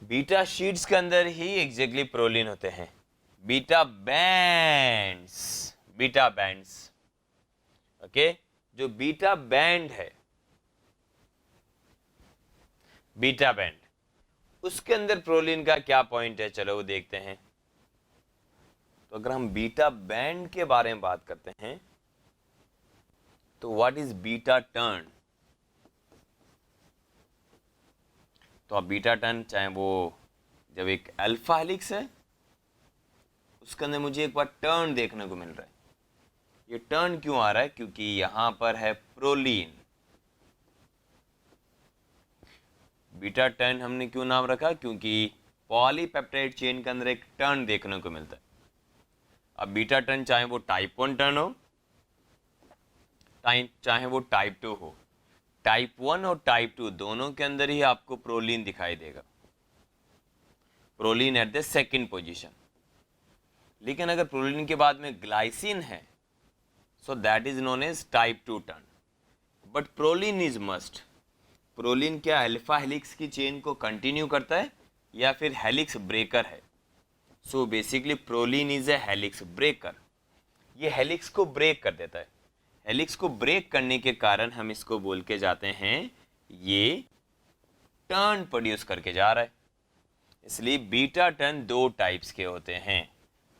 Beta sheets के अंदर ही एग्जैक्टली प्रोलीन होते हैं। Beta bands, beta bands, okay, जो बीटा बैंड है, बीटा बैंड, उसके अंदर प्रोलीन का क्या पॉइंट है, चलो वो देखते हैं। तो अगर हम बीटा बैंड के बारे में बात करते हैं तो व्हाट इज बीटा टर्न? तो अब बीटा टर्न, चाहे वो जब एक अल्फा हेलिक्स है उसके अंदर मुझे एक बार टर्न देखने को मिल रहा है। ये टर्न क्यों आ रहा है? क्योंकि यहां पर है प्रोलीन। बीटा टर्न हमने क्यों नाम रखा? क्योंकि पॉलीपेप्टाइड चेन के अंदर एक टर्न देखने को मिलता है। अब बीटा टर्न चाहे वो टाइप 1 टर्न हो, चाहे वो टाइप 2 हो, टाइप 1 और टाइप 2 दोनों के अंदर ही आपको प्रोलीन दिखाई देगा। Proline at the second position. लेकिन अगर प्रोलिन के बाद में ग्लाइसिन है so that is known as type 2 turn, but proline is must. Proline क्या अल्फा हेलिक्स की चेन को कंटिन्यू करता है या फिर हेलिक्स ब्रेकर है? So basically proline is a helix breaker. ये हेलिक्स को ब्रेक कर देता है। हेलिक्स को ब्रेक करने के कारण हम इसको बोल के जाते हैं ये टर्न प्रोड्यूस करके जा रहा है। इसलिए बीटा टर्न दो टाइप्स के होते हैं।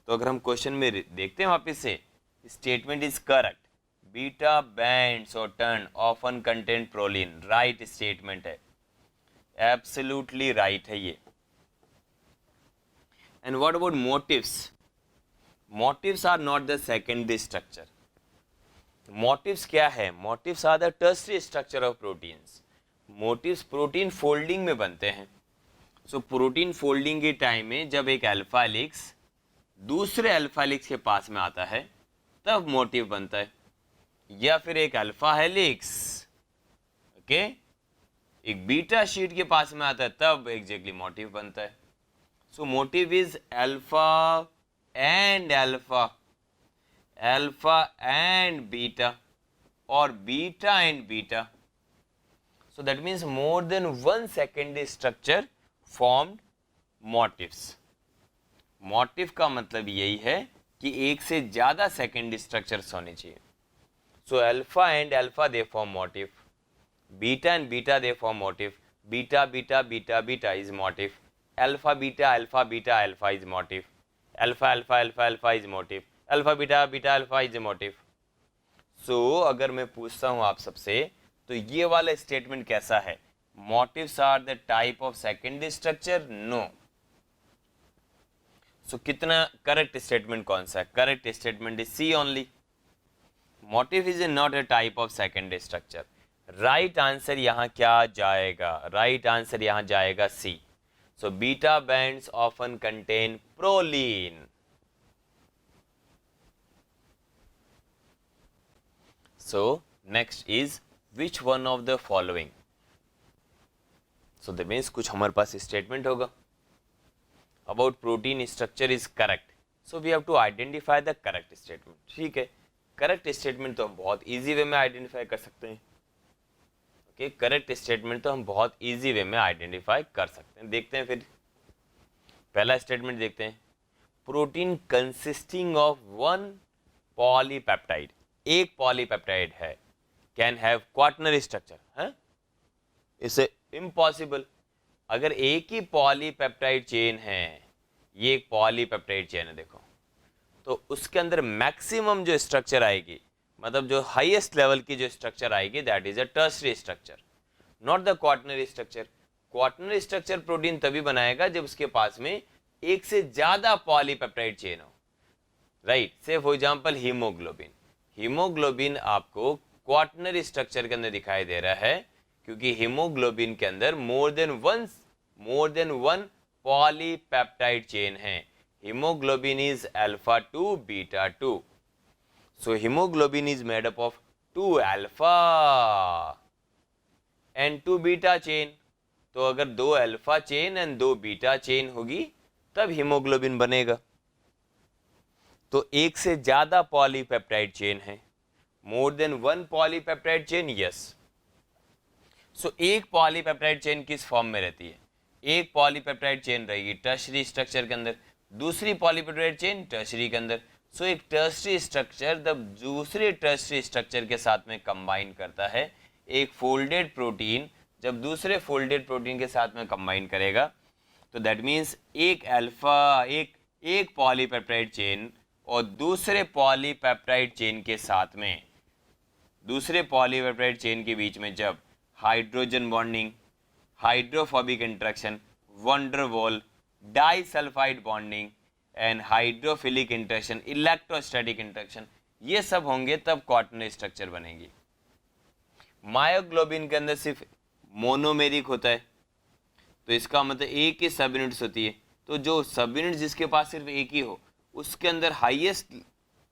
तो अगर हम क्वेश्चन में देखते हैं वापस से, statement is correct, beta bands और turn often contain proline, right statement है, एब्सोल्युटली राइट है ये। And what about motifs? Motifs are not the secondary structure. Motifs क्या है? Motifs are the tertiary structure of proteins. Motifs protein folding में बनते हैं। So protein folding के time में जब एक अल्फा हेलिक्स दूसरे अल्फा हेलिक्स के पास में आता है तब मोटिव बनता है, या फिर एक अल्फा हेलिक्स ओके एक बीटा शीट के पास में आता है तब एग्जैक्टली मोटिव बनता है। So motif is alpha and alpha, alpha and beta, और beta and beta. So that means more than one secondary structure formed motifs. Motive का मतलब यही है कि एक से ज़्यादा सेकेंडरी स्ट्रक्चर्स होने चाहिए। So alpha and alpha they form motif, beta and beta they form motif, beta beta beta beta is motif, alpha beta alpha beta alpha is motif, alpha alpha alpha alpha is motif, alpha beta beta alpha is motif. So अगर मैं पूछता हूँ आप सबसे तो ये वाला statement कैसा है? Motifs are the type of secondary structure? No. So कितना करेक्ट स्टेटमेंट कौन सा है? Correct statement is C only. Motif is not a type of secondary structure. Right answer यहां क्या जाएगा? राइट आंसर यहां जाएगा C. So beta bands often contain proline. So next is which one of the following? So that means कुछ हमारे पास statement होगा about protein structure is correct, so we have to identify the correct statement. ठीक है, correct statement तो हम बहुत easy way में identify कर सकते हैं। ओके, करेक्ट स्टेटमेंट तो हम बहुत इजी वे में आइडेंटिफाई कर सकते हैं। देखते हैं फिर पहला स्टेटमेंट देखते हैं। Protein consisting of one polypeptide, एक पॉलीपेप्टाइड है, कैन हैव क्वाटनरी स्ट्रक्चर है? इसे इम्पॉसिबल। अगर एक ही पॉलीपेप्टाइड चेन है, ये एक पॉलीपेप्टाइड चेन है देखो, तो उसके अंदर मैक्सिमम जो स्ट्रक्चर आएगी, मतलब जो हाईएस्ट लेवल की जो स्ट्रक्चर आएगी, that is a tertiary structure, not the quaternary structure. Quaternary structure protein तभी बनाएगा जब उसके पास में एक से ज्यादा पॉलीपेप्टाइड चेन हो, राइट। से फॉर एग्जांपल हीमोग्लोबिन, हीमोग्लोबिन आपको क्वाटनरी स्ट्रक्चर के अंदर दिखाई दे रहा है क्योंकि हीमोग्लोबिन के अंदर more than one polypeptide chain है। Hemoglobin is alpha 2 beta 2। So hemoglobin is made up of 2 alpha and 2 beta chain. तो अगर 2 alpha chain and 2 beta chain होगी तब हीमोग्लोबिन बनेगा। तो एक से ज्यादा पॉलीपेप्टाइड चेन है, more than one polypeptide chain, yes. So एक पॉलीपेप्टाइड चेन किस फॉर्म में रहती है? एक पॉलीपेप्टाइड चेन रहेगी टर्शियरी स्ट्रक्चर के अंदर, दूसरी पॉलीपेप्टाइड चेन टर्शियरी के अंदर। सो एक टर्शियरी स्ट्रक्चर जब दूसरे टर्शियरी स्ट्रक्चर के साथ में कंबाइन करता है, एक फोल्डेड प्रोटीन जब दूसरे फोल्डेड प्रोटीन के साथ में कंबाइन करेगा, तो दैट मीन्स एक अल्फा एक पॉलीपेप्टाइड चेन और दूसरे पॉलीपेप्टाइड चेन के साथ में, दूसरे पॉलीपेप्टाइड चेन के बीच में जब hydrogen bonding, hydrophobic interaction, van der Waals, disulphide bonding and hydrophilic interaction, electrostatic interaction, ये सब होंगे तब क्वाटरनरी स्ट्रक्चर बनेगी। मायोग्लोबिन के अंदर सिर्फ मोनोमेरिक होता है, तो इसका मतलब एक ही सब यूनिट्स होती है। तो जो सब यूनिट जिसके पास सिर्फ एक ही हो, उसके अंदर highest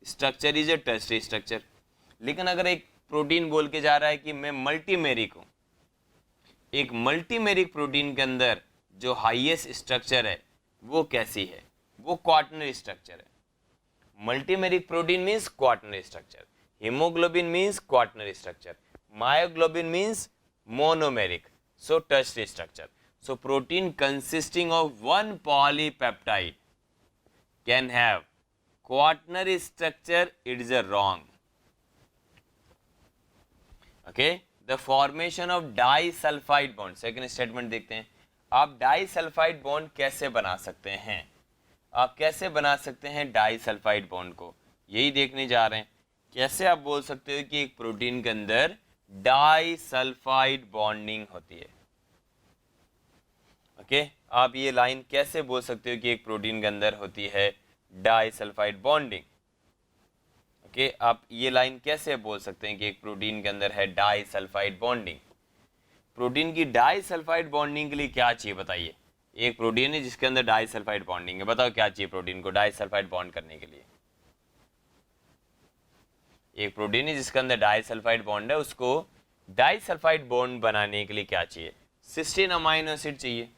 structure is a tertiary structure. लेकिन अगर एक प्रोटीन बोल के जा रहा है कि मैं मल्टीमेरिक हूँ, एक मल्टीमेरिक प्रोटीन के अंदर जो हाईएस्ट स्ट्रक्चर है वो कैसी है? वो क्वाटरनरी स्ट्रक्चर है। Multimeric protein means quaternary structure, hemoglobin means quaternary structure, myoglobin means monomeric, so tertiary structure. So protein consisting of one polypeptide can have quaternary structure, it is a wrong. Okay, the formation of disulfide bond, second statement देखते हैं. आप disulphide bond कैसे बना सकते हैं, आप कैसे बना सकते हैं डाइसल्फाइड बॉन्ड को, यही देखने जा रहे हैं. कैसे आप बोल सकते हो कि एक प्रोटीन के अंदर डाइसल्फाइड बॉन्डिंग होती है. ओके, आप ये लाइन कैसे बोल सकते हो कि एक प्रोटीन के अंदर होती है डाइसल्फाइड बॉन्डिंग. ओके, आप ये लाइन कैसे बोल सकते हैं कि एक प्रोटीन के अंदर है डाइसल्फाइड बॉन्डिंग. प्रोटीन की डाइसल्फाइड बॉन्डिंग के लिए क्या चाहिए बताइए. एक प्रोटीन है जिसके अंदर डाइसल्फाइड बॉन्डिंग है, बताओ क्या चाहिए प्रोटीन को डाइसल्फाइड बॉन्ड करने के लिए. एक प्रोटीन है जिसके अंदर डाइसल्फाइड बॉन्ड है, उसको डाइसल्फाइड बॉन्ड बनाने के लिए क्या चाहिए, सिस्टीन अमाइनो एसिड चाहिए.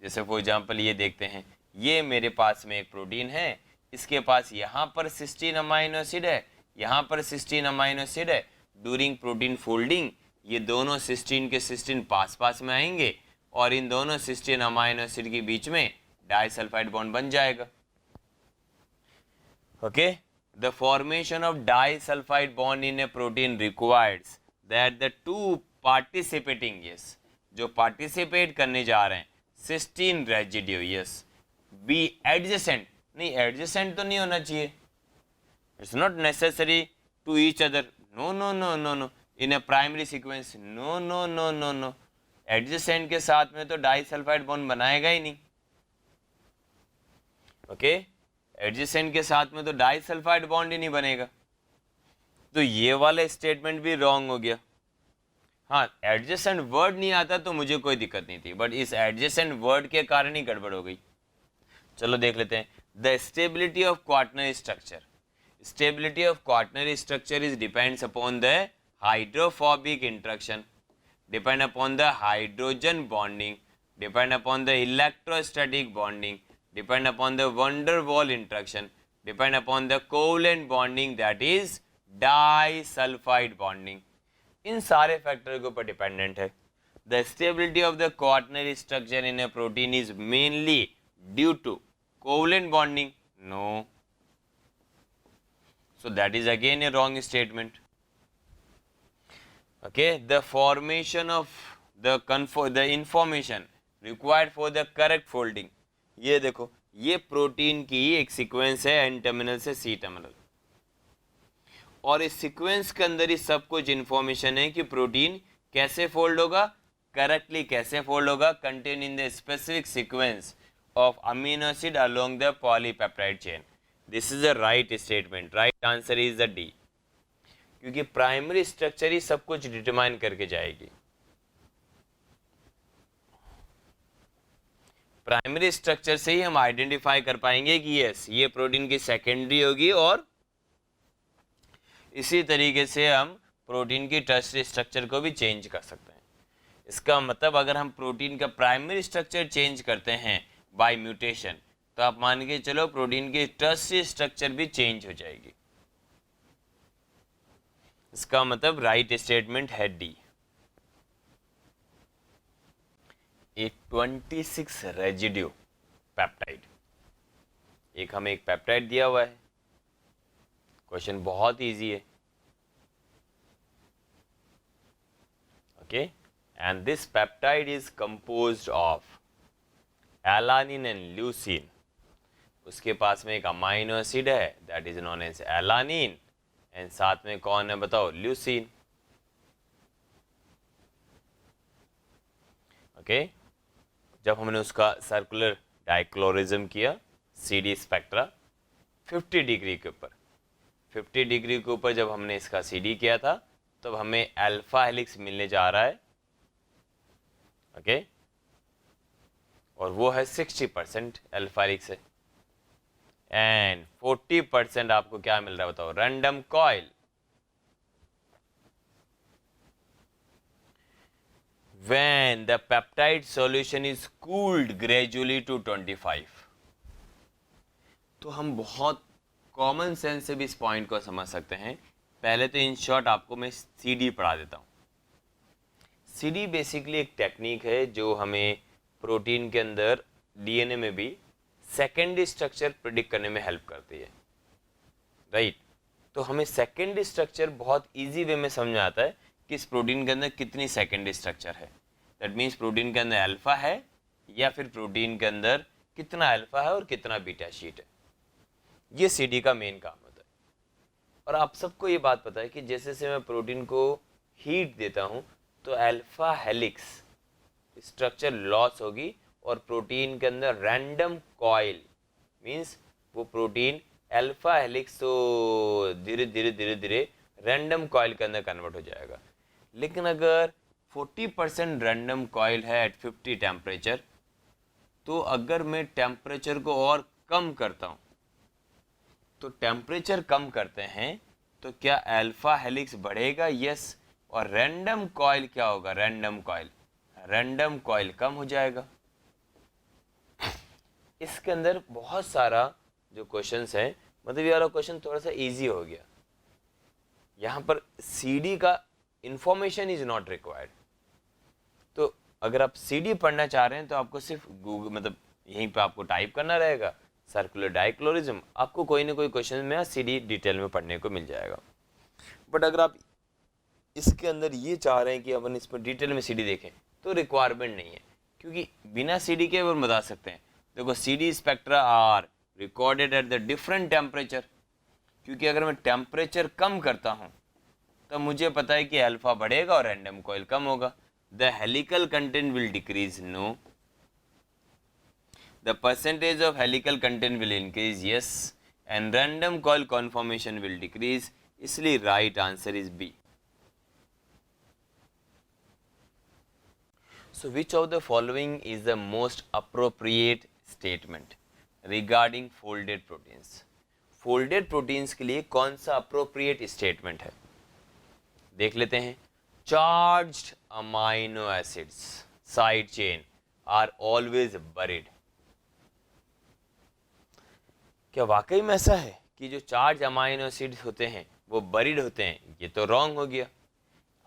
जैसे फॉर एग्जांपल ये देखते हैं, ये मेरे पास में एक प्रोटीन है, इसके पास यहाँ पर सिस्टीन अमाइनो एसिड है, यहाँ पर सिस्टीन अमाइनो एसिड है. ड्यूरिंग प्रोटीन फोल्डिंग ये दोनों सिस्टीन के सिस्टीन पास पास में आएंगे और इन दोनों सिस्टीन अमाइनो एसिड के बीच में डाइसल्फाइड बॉन्ड बन जाएगा. Okay, the formation of disulfide bond in a protein requires that the two participating, yes, जो participate करने जा रहे हैं cysteine residue, yes, be adjacent, नहीं adjacent तो नहीं होना चाहिए, it's not necessary to each other, no no no no no, in a primary sequence, no no no no no, adjacent के साथ में तो disulfide bond बनाएगा ही नहीं. ओके, एडजेसेंट के साथ में तो डाइसल्फाइड बॉन्ड ही नहीं बनेगा, तो ये वाला स्टेटमेंट भी रॉन्ग हो गया. हाँ, एडजेसेंट वर्ड नहीं आता तो मुझे कोई दिक्कत नहीं थी, बट इस एडजेसेंट वर्ड के कारण ही गड़बड़ हो गई. चलो देख लेते हैं. The stability of quaternary structure, stability of quaternary structure is depends upon the hydrophobic interaction, depend upon the hydrogen bonding, depend upon the electrostatic bonding, depend upon the van der Waal interaction, depend upon the covalent bonding, that is disulfide bonding. इन सारे factor के ऊपर dependent है. The stability of the quaternary structure in a protein is mainly due to covalent bonding. No. So that is again a wrong statement. Okay, the formation of the information required for the correct folding. ये देखो, ये protein की एक sequence है N terminal से C terminal, और इस sequence के अंदर ही सब कुछ इंफॉर्मेशन है कि प्रोटीन कैसे फोल्ड होगा, करेक्टली कैसे फोल्ड होगा, contain in the specific sequence of amino acid along the polypeptide chain. This is the right statement, right answer is the D, क्योंकि प्राइमरी स्ट्रक्चर ही सब कुछ डिटरमाइन करके जाएगी. प्राइमरी स्ट्रक्चर से ही हम आइडेंटिफाई कर पाएंगे कि यस ये प्रोटीन की सेकेंडरी होगी, और इसी तरीके से हम प्रोटीन की टर्शियरी स्ट्रक्चर को भी चेंज कर सकते हैं. इसका मतलब अगर हम प्रोटीन का प्राइमरी स्ट्रक्चर चेंज करते हैं बाय म्यूटेशन, तो आप मान के चलो प्रोटीन की टर्शियरी स्ट्रक्चर भी चेंज हो जाएगी. इसका मतलब राइट स्टेटमेंट है डी. ए 26 रेजिड्यू पेप्टाइड, एक हमें एक पेप्टाइड दिया हुआ है, क्वेश्चन बहुत इजी है. Okay, and this peptide is composed of alanine and leucine. उसके पास में एक अमाइनो एसिड है that is known as alanine, and साथ में कौन है बताओ, ल्यूसीन. ओके, जब हमने उसका सर्कुलर डाइक्लोरिज्म किया CD स्पेक्ट्रा 50 डिग्री के ऊपर, 50 डिग्री के ऊपर जब हमने इसका CD किया था, तब हमें अल्फा हेलिक्स मिलने जा रहा है. ओके, और वो है 60% अल्फा हेलिक्स है, एंड 40% आपको क्या मिल रहा है बताओ, random coil. When the peptide solution is cooled gradually to 25, तो हम बहुत कॉमन सेंस से भी इस पॉइंट को समझ सकते हैं। पहले तो इन शॉर्ट आपको मैं CD पढ़ा देता हूँ। CD बेसिकली एक टेक्निक है जो हमें प्रोटीन के अंदर DNA में भी सेकेंडरी स्ट्रक्चर प्रिडिक्ट करने में हेल्प करती है, राइट। तो हमें सेकेंडरी स्ट्रक्चर बहुत इजी वे में समझ आता है कि इस प्रोटीन के अंदर कितनी सेकेंडरी स्ट्रक्चर है। दैट मीन्स प्रोटीन के अंदर अल्फा है या फिर प्रोटीन के अंदर कितना अल्फा है और कितना बीटा शीट है। ये CD का मेन काम होता है। और आप सबको ये बात पता है कि जैसे से मैं प्रोटीन को हीट देता हूँ तो अल्फा हेलिक्स स्ट्रक्चर लॉस होगी और प्रोटीन के अंदर रैंडम कॉइल मीन्स वो प्रोटीन अल्फा हेलिक्स तो धीरे धीरे धीरे धीरे रैंडम कॉइल के अंदर कन्वर्ट हो जाएगा। लेकिन अगर 40% रैंडम कॉइल है एट 50 टेम्परेचर, तो अगर मैं टेम्परेचर को और कम करता हूँ, तो टेम्परेचर कम करते हैं तो क्या अल्फा हेलिक्स बढ़ेगा? यस। और रैंडम कॉइल क्या होगा? रैंडम कॉइल कम हो जाएगा। इसके अंदर बहुत सारा जो क्वेश्चंस है, मतलब ये वाला क्वेश्चन थोड़ा सा इजी हो गया। यहाँ पर CD का इंफॉर्मेशन इज नॉट रिक्वायर्ड। तो अगर आप CD पढ़ना चाह रहे हैं तो आपको सिर्फ गूगल मतलब यहीं पे आपको टाइप करना रहेगा सर्कुलर डाइक्लोरिज्म, आपको कोई ना कोई क्वेश्चन में CD डिटेल में पढ़ने को मिल जाएगा। बट अगर आप इसके अंदर ये चाह रहे हैं कि अपन इस पर डिटेल में CD देखें तो रिक्वायरमेंट नहीं है, क्योंकि बिना CD के अपन बता सकते हैं। देखो CD spectra are recorded at the different temperature, क्योंकि अगर मैं टेम्परेचर कम करता हूँ तो मुझे पता है कि अल्फा बढ़ेगा और रैंडम कॉइल कम होगा। The helical content will decrease, no. The percentage of helical content will increase, yes. And random coil conformation will decrease, इसलिए right answer is B. So which of the following is the most appropriate statement regarding folded proteins? Folded proteins के लिए कौन सा appropriate statement है? देख लेते हैं। Charged amino acids side chain are always buried. क्या वाकई में ऐसा है कि जो चार्ज अमाइनो एसिड्स होते हैं वो बरीड होते हैं? ये तो रॉन्ग हो गया।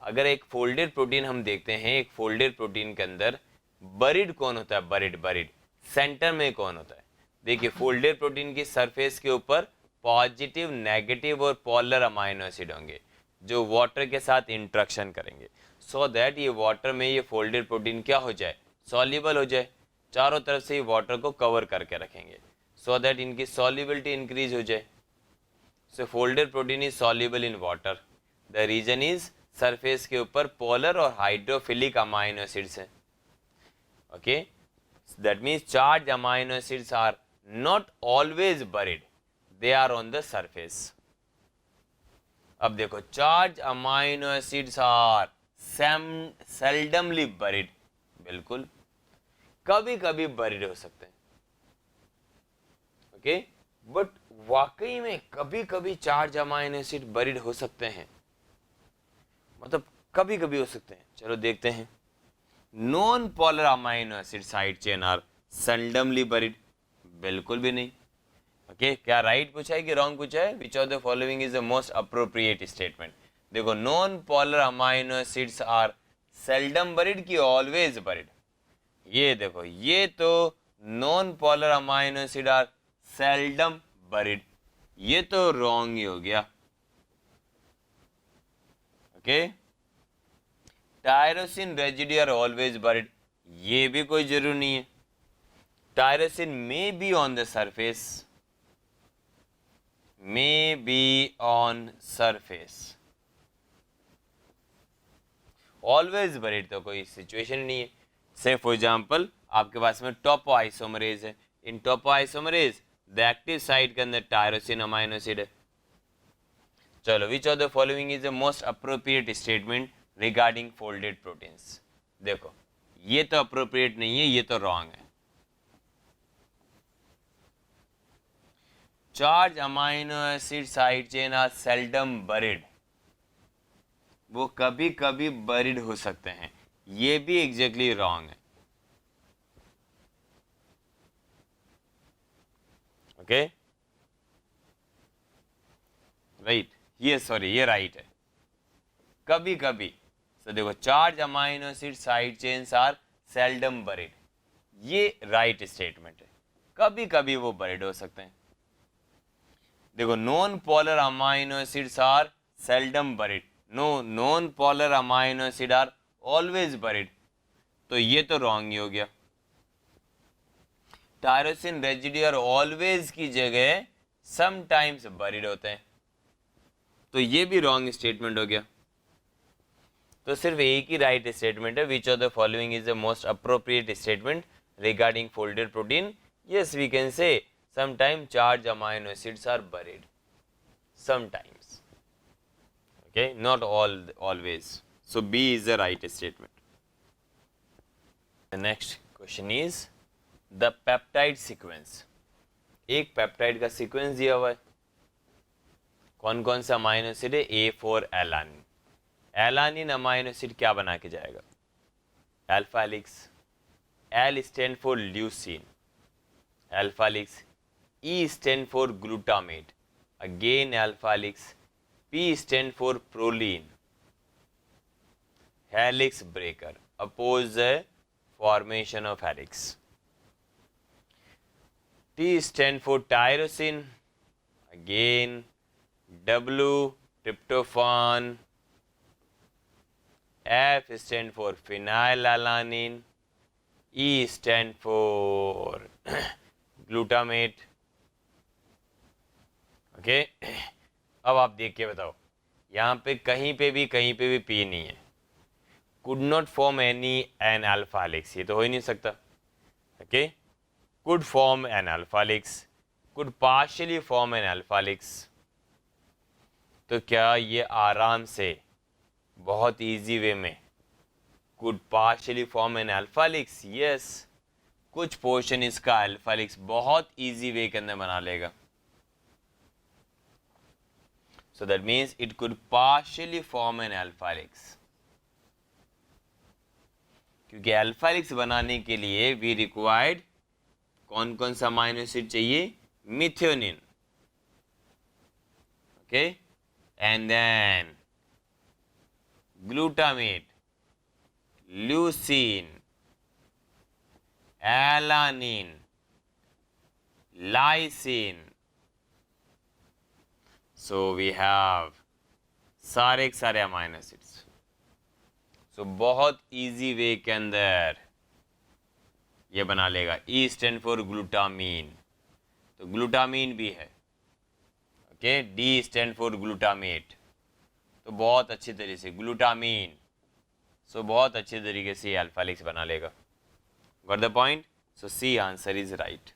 अगर एक फोल्डेड प्रोटीन हम देखते हैं, एक फोल्डेड प्रोटीन के अंदर बरीड कौन होता है? बरीड सेंटर में कौन होता है? देखिए, फोल्डेड प्रोटीन की सरफेस के ऊपर पॉजिटिव, नेगेटिव और पोलर अमाइनो एसिड होंगे जो वाटर के साथ इंट्रैक्शन करेंगे, सो दैट ये वाटर में ये फोल्डेड प्रोटीन क्या हो जाए? सॉल्युबल हो जाए। चारों तरफ से ये वाटर को कवर करके रखेंगे सो दैट इनकी सॉल्युबिलिटी इंक्रीज हो जाए। So folded protein is soluble in water. The reason is surface के ऊपर पोलर और हाइड्रोफिलिक अमाइनो एसिड्स हैं। Okay, that means charge amino acids are not always buried, they are on the surface. अब देखो, charge amino acids are seldomly buried, बिल्कुल कभी कभी buried हो सकते हैं। ओके, बट वाकई में कभी कभी चार्ज अमाइनो एसिड बरीड हो सकते हैं, मतलब कभी कभी हो सकते हैं। चलो देखते हैं। Non polar amino acid side chain are seldomly buried, बिल्कुल भी नहीं। ओके, क्या राइट पूछा है कि रॉन्ग पूछा है? Which of the following is the most appropriate statement? देखो, non polar amino acids are seldom buried की ऑलवेज बरीड? ये देखो, ये तो non polar amino acid are seldom buried, ये तो रॉन्ग ही हो गया। Okay, tyrosine residue are always buried, ये भी कोई जरूरी नहीं है। Tyrosine may be on the surface, may be on surface, always buried तो कोई सिचुएशन नहीं है। से फॉर एग्जाम्पल आपके पास में टॉपो आइसोमरेज है, in topoisomerase the active site के अंदर टायरोसिन अमाइनो एसिड है। चलो, which of the following is the most appropriate statement regarding folded proteins? देखो, ये तो अप्रोप्रिएट नहीं है, ये तो रॉन्ग है। Charge amino acid side chain are seldom buried, वो कभी कभी बरीड हो सकते हैं, ये भी एग्जैक्टली रॉन्ग है। ओके, राइट, ये सॉरी ये राइट है। कभी कभी तो देखो charge amino acid side chains are seldom buried, ये राइट स्टेटमेंट है। कभी कभी वो बरीड हो सकते हैं। देखो non polar amino acids are seldom buried, no non polar amino acid are always buried, तो ये तो रॉन्ग ही हो गया। टायरोसिन रेजिड्यू आर ऑलवेज की जगह समटाइम्स बरीड होते हैं, तो ये भी रॉन्ग स्टेटमेंट हो गया। तो सिर्फ एक ही राइट स्टेटमेंट है, which of the following is the most appropriate statement regarding folded protein. Yes we can say sometime charge amino acids are buried, sometimes, okay, not always. So B is the right statement. The next question is the peptide sequence. एक peptide का sequence दिया हुआ है, कौन कौन सा amino acid है, A4 alanine. Alanine amino acid क्या बना के जाएगा, alpha helix, L stand for leucine, alpha helix, E stand for glutamate, again alpha helix, P stand for proline, helix breaker, oppose the formation of helix, T stand for tyrosine, again W tryptophan, F stand for phenylalanine, E stand for glutamate, okay अब आप देख के बताओ, यहाँ पे कहीं पे भी पी नहीं है, could not form any an alpha helix, ये तो हो ही नहीं सकता। Okay, could form an alpha helix, could partially form an alpha helix, तो क्या ये आराम से बहुत इजी वे में could partially form an alpha helix, yes, कुछ पोर्शन इसका अल्फा हेलिक्स बहुत इजी वे के अंदर बना लेगा। So that means it could partially form an alpha helix. क्योंकि अल्फा हेलिक्स बनाने के लिए वी रिक्वायर्ड कौन कौन सा अमाइनो एसिड चाहिए, methionine, okay, and then glutamate, leucine, alanine, lysine. So we have सारे अमाइनो एसिड्स। सो बहुत इजी वे के अंदर ये बना लेगा। ई स्टैंड फॉर ग्लूटामीन, तो ग्लूटामीन भी है, okay. D stand for glutamate, तो बहुत अच्छी तरीके से ग्लूटामीन, सो बहुत अच्छे तरीके से ये अल्फा हेलिक्स बना लेगा। Got the point? So C answer is right.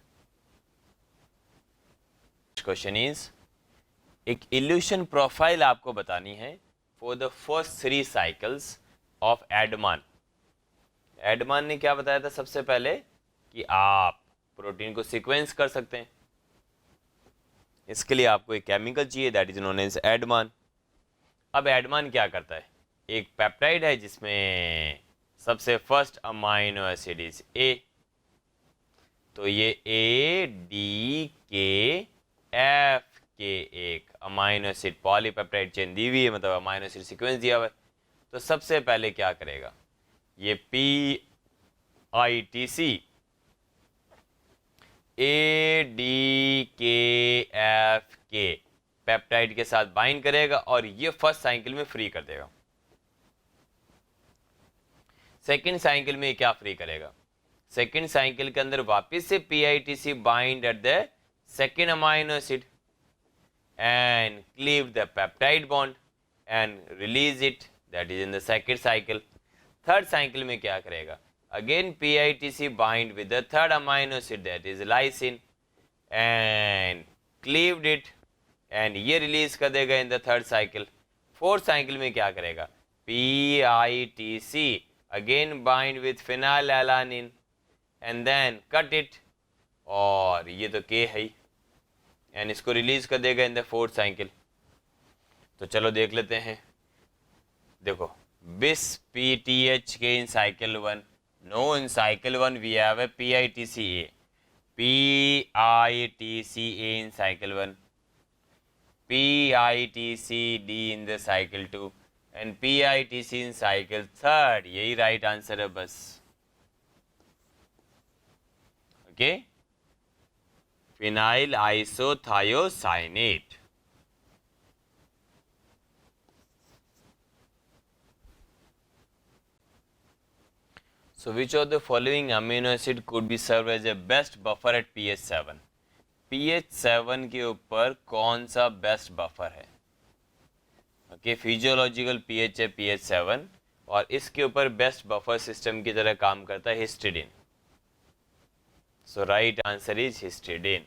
Question is, एक इल्यूशन प्रोफाइल आपको बतानी है for the first 3 cycles of Edman. Edman ने क्या बताया था सबसे पहले, कि आप प्रोटीन को सीक्वेंस कर सकते हैं। इसके लिए आपको एक केमिकल चाहिए, दैट इज नोन एज एडमान। अब एडमान क्या करता है, एक पेप्टाइड है जिसमें सबसे first amino acid is a, तो ये ADKF के एक अमाइनो एसिड पॉलीपेप्टाइड चेन दी हुई है, मतलब अमाइनो एसिड सीक्वेंस दिया हुआ है। तो सबसे पहले क्या करेगा, ये PITC ADKF के पेप्टाइड के साथ बाइंड करेगा और ये फर्स्ट साइकिल में फ्री कर देगा। सेकेंड साइकिल में क्या फ्री करेगा, सेकेंड साइकिल के अंदर वापस से PITC bind at the second amino acid and cleave the peptide bond and release it, that is in the second cycle. Third cycle में क्या करेगा, again PITC bind with the third amino acid that is lysine and cleaved it and ये release कर देगा in the third cycle. Fourth cycle में क्या करेगा, PITC again bind with phenylalanine and then cut it, और ये तो K है एंड इसको रिलीज कर देगा इन द फोर्थ साइकिल। तो चलो देख लेते हैं। देखो बिस PTH के in cycle 1, no in cycle 1 we have a PITCA in cycle 1, PITCD in the cycle 2 and PITC in cycle 3, यही राइट आंसर है बस. Okay, phenyl isothiocyanate. So which of the following amino acid could be served as a best buffer at pH 7? pH 7 के ऊपर कौन सा best buffer है? Okay, physiological pH है pH 7 और इसके ऊपर बेस्ट बफर सिस्टम की तरह काम करता है histidine. So right answer is histidine.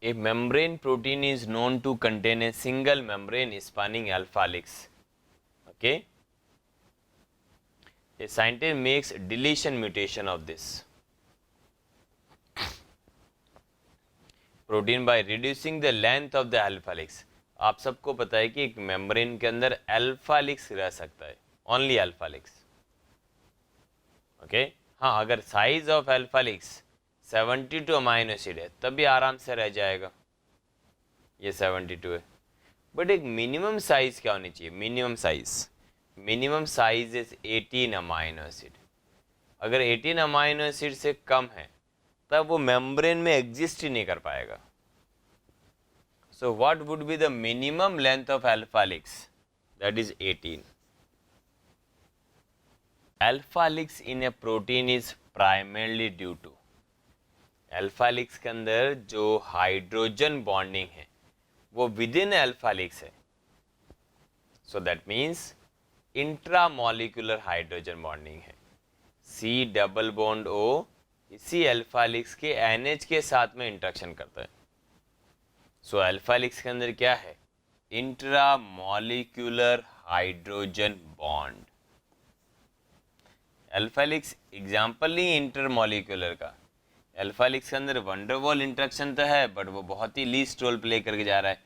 A membrane protein is known to contain a single membrane spanning alpha helix. Okay. A scientist makes deletion mutation of this protein by reducing the length of the alpha helix. आप सबको पता है कि एक membrane के अंदर alpha helix रह सकता है, ओनली अल्फा हेलिक्स. ओके, हाँ, अगर size of alpha helix 72 amino acid है तब भी आराम से रह जाएगा, ये 72 है. बट एक मिनिमम साइज क्या होनी चाहिए? Minimum size is 18 amino acid. अगर 18 अमाइनो एसिड से कम है तब वो मेम्ब्रेन में एग्जिस्ट ही नहीं कर पाएगा. So what would be the minimum length of alpha helix? That is 18. Alpha helix in a protein is primarily due to, alpha helix के अंदर जो हाइड्रोजन बॉन्डिंग है वो विद इन अल्फा हेलिक्स है. So that means intramolecular hydrogen bonding है. C double bond O इसी alpha helix के NH के साथ में इंटरेक्शन करता है. सो अल्फा हेलिक्स के अंदर क्या है? Intramolecular hydrogen bond. Alpha helix example नहीं इंटरमॉलिक्यूलर का. अल्फा हेलिक्स के अंदर वंडरवॉल इंटरेक्शन तो है बट वो बहुत ही लीस्ट रोल प्ले करके जा रहा है.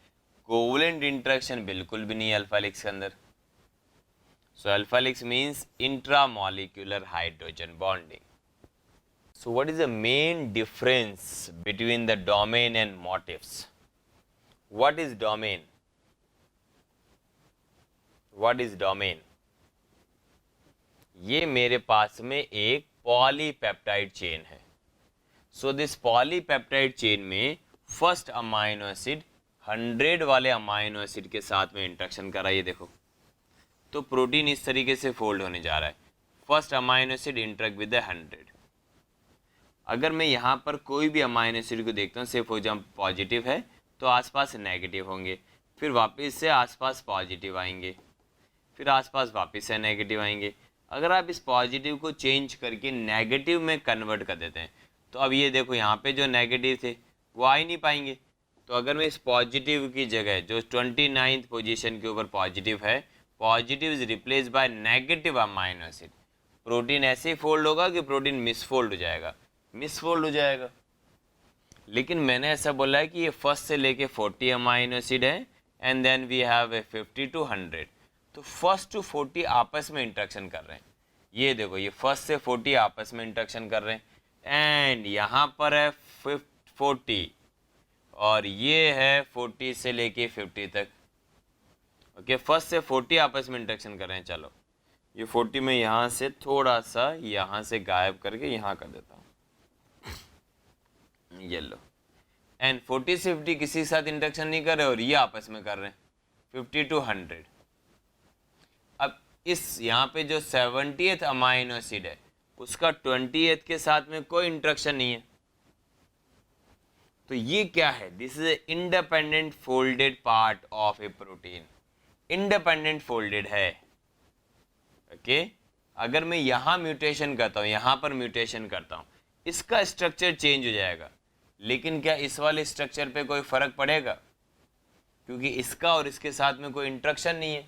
कोवलेंट इंटरेक्शन बिल्कुल भी नहीं है अल्फा हेलिक्स के अंदर. So alpha helix means intramolecular hydrogen bonding. So what is the main difference between the domain and motifs? What is domain? What is domain? ये मेरे पास में एक पॉलीपेप्टाइड चेन है. So this पॉलीपेप्टाइड चेन में first amino acid 100 वाले amino acid के साथ में इंटरेक्शन कर रहा है. ये देखो, तो प्रोटीन इस तरीके से फोल्ड होने जा रहा है. First amino acid interact with 100. अगर मैं यहाँ पर कोई भी अमाइनो एसिड को देखता हूँ, से फॉर एग्जाम्पल पॉजिटिव है तो आसपास नेगेटिव होंगे, फिर वापस से आसपास पॉजिटिव आएंगे, फिर आसपास वापस से नेगेटिव आएंगे. अगर आप इस पॉजिटिव को चेंज करके नेगेटिव में कन्वर्ट कर देते हैं तो अब ये देखो, यहाँ पे जो नेगेटिव थे वो आ ही नहीं पाएंगे. तो अगर मैं इस पॉजिटिव की जगह जो 29th पोजीशन के ऊपर पॉजिटिव है, positive is replace by negative amino acid, protein ऐसे ही फोल्ड होगा कि प्रोटीन मिसफोल्ड हो जाएगा. लेकिन मैंने ऐसा बोला है कि ये फर्स्ट से लेके 40 अमाइनो एसिड है and then we have a 50 to 100. तो फर्स्ट टू 40 आपस में इंटरेक्शन कर रहे हैं. ये देखो, ये फर्स्ट से 40 आपस में इंटरेक्शन कर रहे हैं एंड यहाँ पर है 40 और ये है 40 से लेके 50 तक. ओके, फर्स्ट से 40 आपस में इंटरेक्शन कर रहे हैं. चलो, ये 40 में यहाँ से थोड़ा सा यहाँ से गायब करके यहाँ कर देता हूँ, ये लो. एंड 40 से 50 किसी के साथ इंटरेक्शन नहीं कर रहे और ये आपस में कर रहे हैं 50 to 100. अब इस यहाँ पे जो 70th अमाइनो एसिड है उसका 20th के साथ में कोई इंटरेक्शन नहीं है. तो ये क्या है? This is a independent folded part of A protein. Independent folded है. ओके, अगर मैं यहाँ म्यूटेशन करता हूँ, यहाँ पर म्यूटेशन करता हूँ, इसका स्ट्रक्चर चेंज हो जाएगा, लेकिन क्या इस वाले स्ट्रक्चर पे कोई फर्क पड़ेगा? क्योंकि इसका और इसके साथ में कोई इंटरेक्शन नहीं है.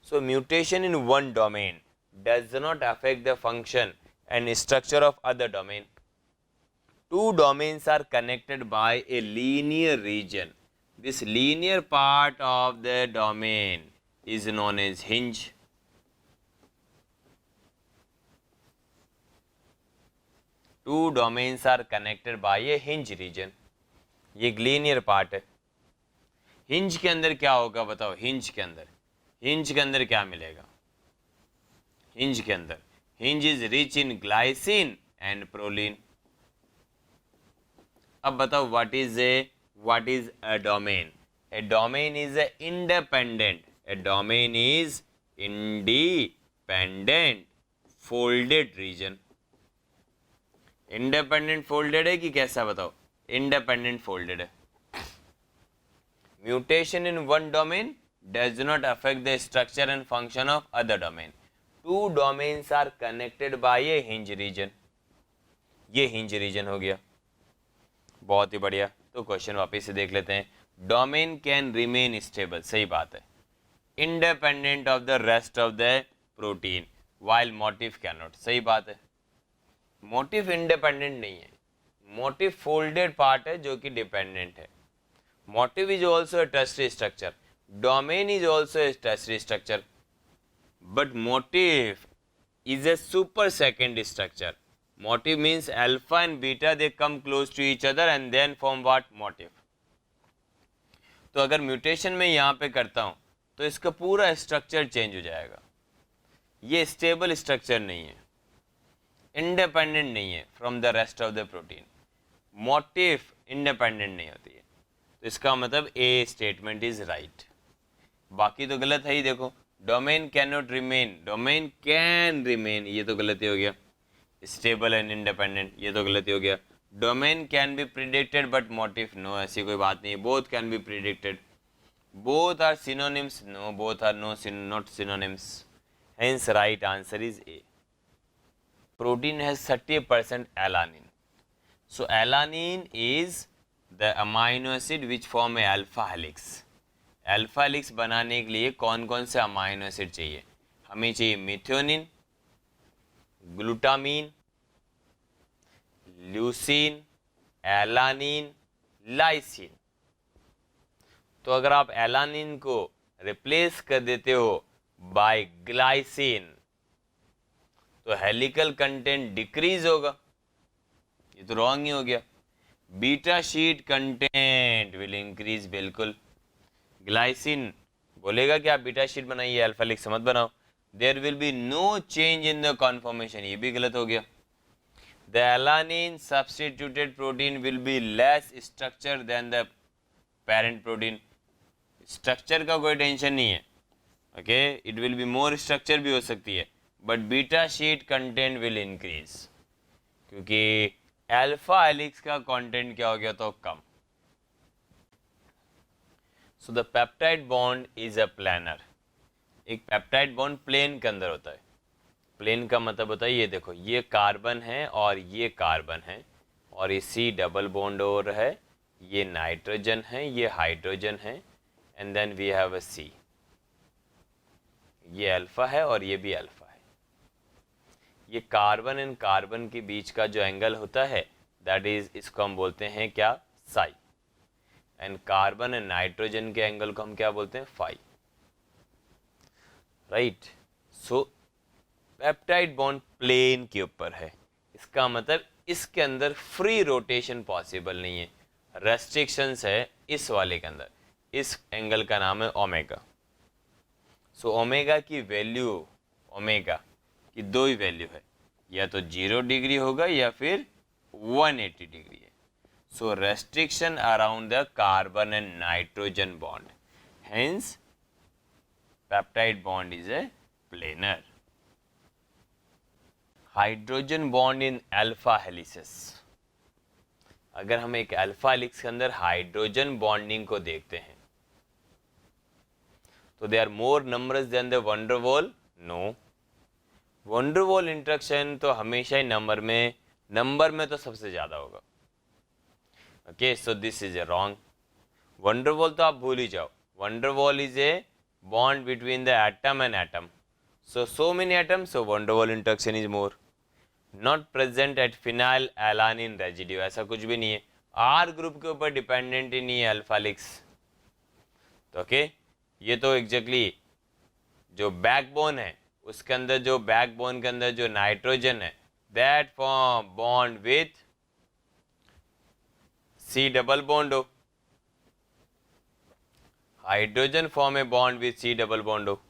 So mutation in one domain does not affect the function and structure of other domain. Two domains are connected by a linear region. This linear part of the domain is known as hinge. Two domains are connected by a hinge region. ये एक linear part है. Hinge के अंदर क्या होगा बताओ, hinge के अंदर क्या मिलेगा? हिंज के अंदर, hinge is rich in glycine and proline. अब बताओ what is a domain? A domain is a independent, a domain is independent folded region. Independent folded है कि कैसा बताओ? इंडिपेंडेंट फोल्डेड है। Mutation in one domain does not affect the structure and function of other domain. Two domains are connected by a hinge region. ये hinge region हो गया, बहुत ही बढ़िया। तो क्वेश्चन वापस से देख लेते हैं। डोमेन कैन रिमेन स्टेबल, सही बात है, independent of the rest of the protein, while motif can not, सही बात है। मोटिफ इंडिपेंडेंट नहीं है, मोटिफ फोल्डेड पार्ट है जो कि डिपेंडेंट है। Motif is also a tertiary structure, domain is also a tertiary structure, but motif is a super second structure. Motif means alpha and beta, they come close to each other and then form what? Motif. तो अगर mutation में यहाँ पे करता हूँ तो इसका पूरा स्ट्रक्चर चेंज हो जाएगा। ये स्टेबल स्ट्रक्चर नहीं है, इंडिपेंडेंट नहीं है from the rest of the protein. Motif independent नहीं होती है, तो इसका मतलब ए स्टेटमेंट इज राइट। बाकी तो गलत है ही। देखो, domain can not remain, domain can remain, ये तो गलती हो गया। स्टेबल एंड इंडिपेंडेंट, ये तो गलती हो गया। Domain can be predicted but motif no, ऐसी कोई बात नहीं है। Both can be predicted, both are synonyms, no, both are not synonyms. Hence right answer is A. Protein has 30% alanine, so alanine is the amino acid which form a alpha helix. Alpha helix बनाने के लिए कौन कौन से amino acid चाहिए? हमें चाहिए methionine, glutamine, leucine, alanine, lysine. तो अगर आप एलानिन को रिप्लेस कर देते हो बाय ग्लाइसिन तो हेलिकल कंटेंट डिक्रीज होगा, ये तो रॉन्ग ही हो गया। Beta sheet content will increase, बिल्कुल। ग्लाइसिन बोलेगा कि आप बीटा शीट बनाइए, अल्फा हेलिक्स मत बनाओ। There will be no change in the conformation, ये भी गलत हो गया। The alanine substituted protein will be less structure then the parent protein. Structure का कोई टेंशन नहीं है, okay, it will be more structure भी हो सकती है, but beta sheet content will increase, क्योंकि अल्फा हेलिक्स का कंटेंट क्या हो गया तो कम। So the peptide bond is a planar. एक पेप्टाइड बॉन्ड प्लेन के अंदर होता है। प्लेन का मतलब होता है, ये देखो, ये कार्बन है और ये कार्बन है और ये सी डबल बॉन्ड और है, ये नाइट्रोजन है, ये हाइड्रोजन है, and then we have a C. ये अल्फा है और ये भी अल्फा है। ये कार्बन एंड कार्बन के बीच का जो एंगल होता है दैट इज, इसको हम बोलते हैं क्या? Psi. And carbon and nitrogen के एंगल को हम क्या बोलते हैं? Phi, right. So peptide bond plane के ऊपर है, इसका मतलब इसके अंदर फ्री रोटेशन पॉसिबल नहीं है, रेस्ट्रिक्शंस है इस वाले के अंदर। इस एंगल का नाम है ओमेगा। सो ओमेगा की वैल्यू, ओमेगा की दो ही वैल्यू है, या तो 0 डिग्री होगा या फिर 180 डिग्री है। So restriction around the carbon and nitrogen bond, hence peptide bond is a planar. Hydrogen bond in alpha helices, अगर हम एक अल्फा हेलिक्स के अंदर हाइड्रोजन बॉन्डिंग को देखते हैं तो they are more numbers than the van der Waals. No, van der Waals interaction तो हमेशा ही नंबर में तो सबसे ज़्यादा होगा। Okay, so this is a wrong. Van der Waals तो आप भूल ही जाओ। Van der Waals is a bond between the atom and atom, so many atoms, so van der Waals interaction is more. Not present at phenyl alanine residue, ऐसा कुछ भी नहीं है। आर ग्रुप के ऊपर डिपेंडेंट ही नहीं है अल्फा हेलिक्स। तो ओके, ये तो एग्जैक्टली जो बैकबोन है उसके अंदर, जो बैकबोन के अंदर जो नाइट्रोजन है that form bond with C double bond O, hydrogen form a bond with C double bond O,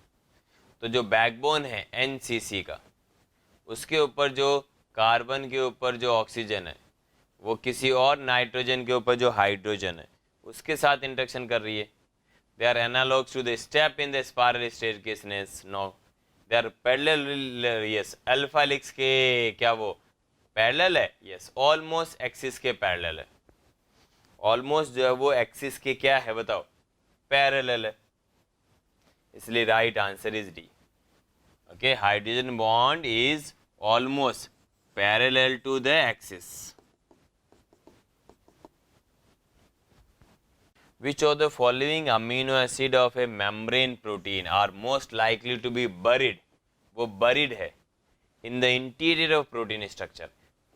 तो जो बैकबोन है NCC का, उसके ऊपर जो कार्बन के ऊपर जो ऑक्सीजन है वो किसी और नाइट्रोजन के ऊपर जो हाइड्रोजन है उसके साथ इंटरेक्शन कर रही है. They are analogues to the step in the spiral staircase. No, they are parallel. Yes, alpha helix के क्या वो पैरेलल है? यस, ऑलमोस्ट एक्सिस के पैरेलल है. ऑलमोस्ट जो है वो एक्सिस के क्या है बताओ? पैरेलल है. इसलिए right answer is D. Okay, hydrogen bond is almost parallel to the axis. Which of the following amino acid of a membrane protein are most likely to be buried? वो buried है in the interior of protein structure.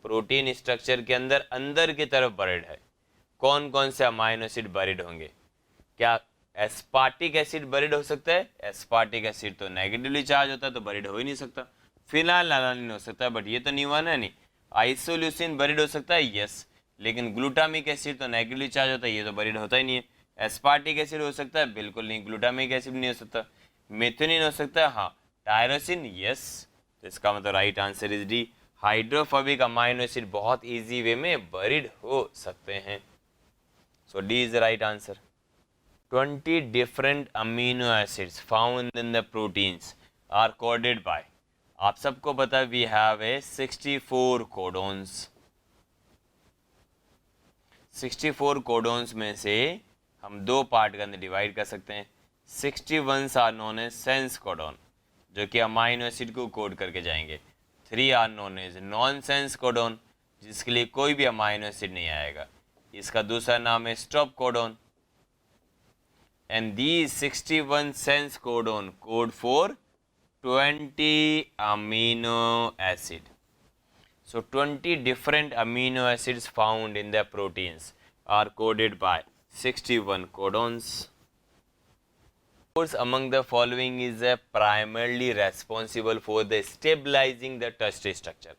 Protein structure के अंदर अंदर की तरफ buried है. कौन कौन से अमाइनो एसिड buried होंगे? क्या एस्पार्टिक एसिड buried हो सकता है? एस्पार्टिक एसिड तो नेगेटिवली चार्ज होता है तो buried हो ही नहीं सकता. फिलहाल अलानिन हो सकता है, बट ये तो नहीं हुआ ना. नहीं. आइसोल्यूसिन buried हो सकता है, यस, लेकिन ग्लूटामिक एसिड तो नेगेटिवली चार्ज होता है, ये तो buried होता ही नहीं है. एस्पार्टिक एसिड हो सकता है, बिल्कुल नहीं. ग्लूटामिक एसिड नहीं हो सकता. मेथियोनिन हो सकता है, हाँ. Tyrosine, yes. तो इसका मतलब right answer is D. Hydrophobic amino acid बहुत इजी वे में बरीड हो सकते हैं. So D is the right answer. 20 different amino acids found in the proteins are coded by. आप सबको पता है we have a 64 codons. 64 codons में से हम दो पार्ट के अंदर डिवाइड कर सकते हैं. 61 are known as sense codon, जो कि अमाइनो एसिड को कोड करके जाएंगे. 3 are known as nonsense codon, जिसके लिए कोई भी अमाइनो एसिड नहीं आएगा. इसका दूसरा नाम है stop codon. And the 61 sense codon code for 20 amino acid. So 20 different amino acids found in the proteins are coded by 61 codons. Force among the following is primarily responsible for the stabilizing the tertiary structure.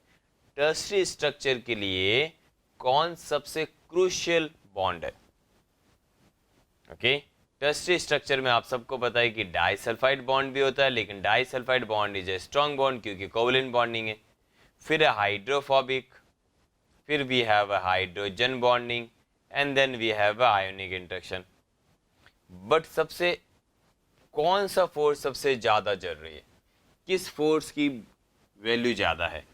Tertiary structure के लिए कौन सबसे crucial bond है? Okay, tertiary structure में आप सबको पता है कि डाइसल्फाइड बॉन्ड भी होता है, लेकिन disulphide bond is a strong bond क्योंकि कोवलेंट बॉन्डिंग है. फिर हाइड्रोफोबिक, फिर we have a hydrogen bonding, and then we have a ionic interaction. But सबसे कौन सा फोर्स सबसे ज़्यादा जरूरी है? किस फोर्स की वैल्यू ज़्यादा है?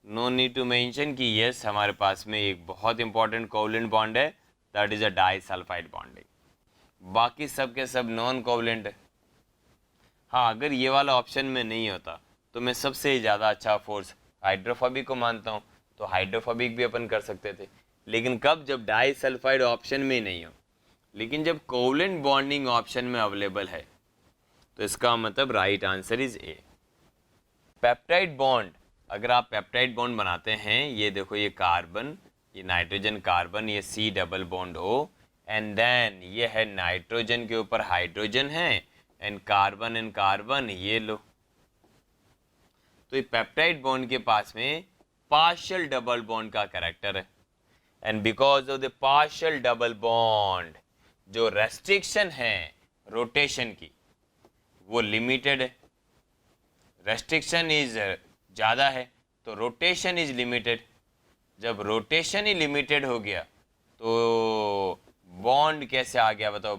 नो नीड टू मेंशन कि यस हमारे पास में एक बहुत इंपॉर्टेंट कोवलेंट बॉन्ड है, that is a disulphide bonding. बाकी सब के सब नॉन कोवलेंट है. हाँ, अगर ये वाला ऑप्शन में नहीं होता तो मैं सबसे ज़्यादा अच्छा फोर्स हाइड्रोफोबिक को मानता हूँ, तो हाइड्रोफोबिक भी अपन कर सकते थे. लेकिन कब? जब डाइसल्फाइड ऑप्शन में नहीं हो. लेकिन जब कोवलेंट बॉन्डिंग ऑप्शन में अवेलेबल है, तो इसका मतलब right answer is A. Peptide bond, अगर आप पेप्टाइड बॉन्ड बनाते हैं, ये देखो, ये कार्बन, ये नाइट्रोजन कार्बन, ये C double bond O, and then ये है नाइट्रोजन के ऊपर हाइड्रोजन है, एंड कार्बन, ये लो. तो ये पेप्टाइड बॉन्ड के पास में पार्शियल डबल बॉन्ड का कैरेक्टर है. And because of the partial double bond, जो रेस्ट्रिक्शन है रोटेशन की वो लिमिटेड है. रेस्ट्रिक्शन इज ज़्यादा है तो रोटेशन इज लिमिटेड. जब रोटेशन ही लिमिटेड हो गया तो बॉन्ड कैसे आ गया बताओ?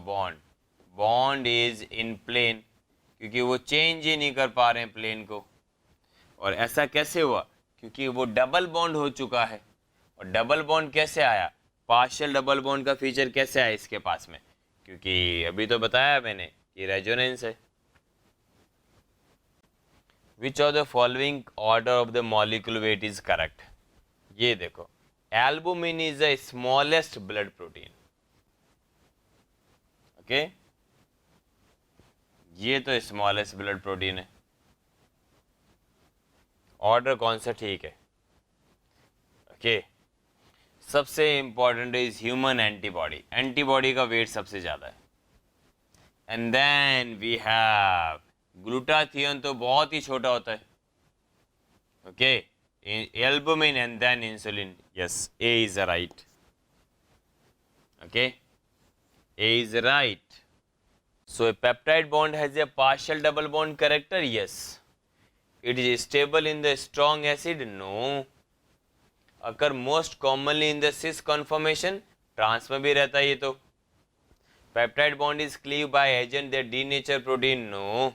बॉन्ड इज इन प्लेन, क्योंकि वो चेंज ही नहीं कर पा रहे हैं प्लेन को. और ऐसा कैसे हुआ? क्योंकि वो डबल बॉन्ड हो चुका है. और डबल बॉन्ड कैसे आया? पार्शियल डबल बॉन्ड का फीचर कैसे आया इसके पास में? क्योंकि अभी तो बताया मैंने कि रेजोनेंस है. Which of the following order of the molecule weight is correct? ये देखो, albumin is the smallest blood protein. Okay, ये तो स्मॉलेस्ट ब्लड प्रोटीन है. ऑर्डर कौन सा ठीक है? ओके, सबसे important is human antibody. Antibody का वेट सबसे ज़्यादा है. And then we have glutathione, तो बहुत ही छोटा होता है. Okay, albumin and then insulin. Yes, A is right. Okay, A is right. So a peptide bond has a partial double bond character. Yes. It is stable in the strong acid. No. Occur most commonly in the cis conformation. Trans में भी रहता है ये तो. Peptide bond is cleaved by agent that denature protein. No.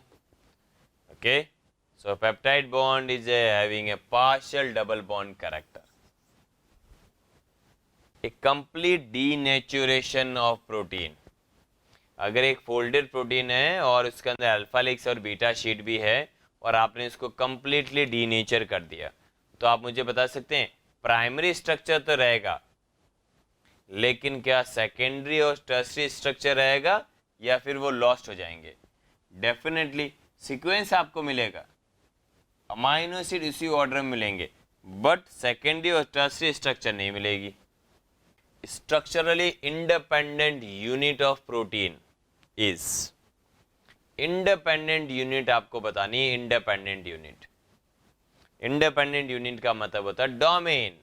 Okay. So peptide bond is having a partial double bond character. A complete denaturation of protein. अगर एक folded protein है और उसके अंदर अल्फा हेलिक्स और बीटा शीट भी है और आपने इसको कंप्लीटली डीनेचर कर दिया, तो आप मुझे बता सकते हैं प्राइमरी स्ट्रक्चर तो रहेगा, लेकिन क्या सेकेंडरी और टर्सरी स्ट्रक्चर रहेगा या फिर वो लॉस्ट हो जाएंगे? डेफिनेटली सीक्वेंस आपको मिलेगा, अमाइनो एसिड इसी ऑर्डर में मिलेंगे, बट सेकेंडरी और टर्सरी स्ट्रक्चर नहीं मिलेगी. Structurally independent unit of protein is, independent unit आपको बतानी है. इंडिपेंडेंट यूनिट, इंडिपेंडेंट यूनिट का मतलब होता है domain.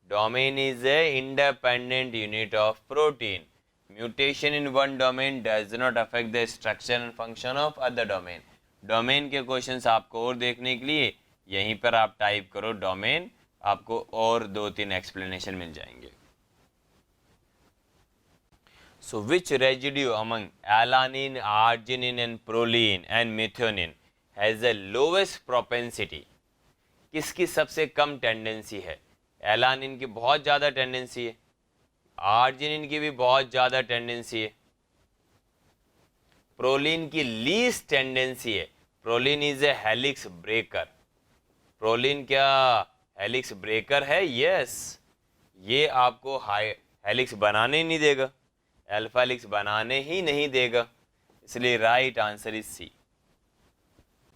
Domain is a independent unit of protein. Mutation in one domain does not affect the structure and function of other domain. Domain के questions आपको और देखने के लिए यहीं पर आप टाइप करो डोमेन, आपको और 2-3 एक्सप्लेनेशन मिल जाएंगे. So which residue among alanine, arginine and proline and methionine has the lowest propensity? किसकी सबसे कम टेंडेंसी है? एलानिन की बहुत ज़्यादा टेंडेंसी है, आर्जिनिन की भी बहुत ज़्यादा टेंडेंसी है, प्रोलिन की लीस्ट टेंडेंसी है. Proline is a helix breaker. Proline क्या हेलिक्स ब्रेकर है? यस. ये आपको हेलिक्स बनाने ही नहीं देगा, अल्फा हेलिक्स बनाने ही नहीं देगा, इसलिए right answer is C.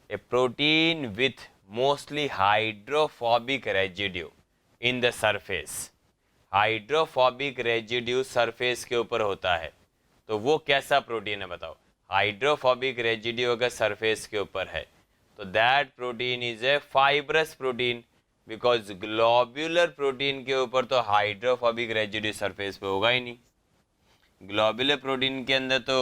A protein with mostly hydrophobic residue in the surface. Hydrophobic residue surface के ऊपर होता है, तो वो कैसा प्रोटीन है बताओ? हाइड्रोफोबिक रेजिड्यू अगर सरफेस के ऊपर है तो that protein is a fibrous protein, because globular protein के ऊपर तो हाइड्रोफोबिक रेजिड्यू सरफेस पे होगा ही नहीं. ग्लोब्यूलर प्रोटीन के अंदर तो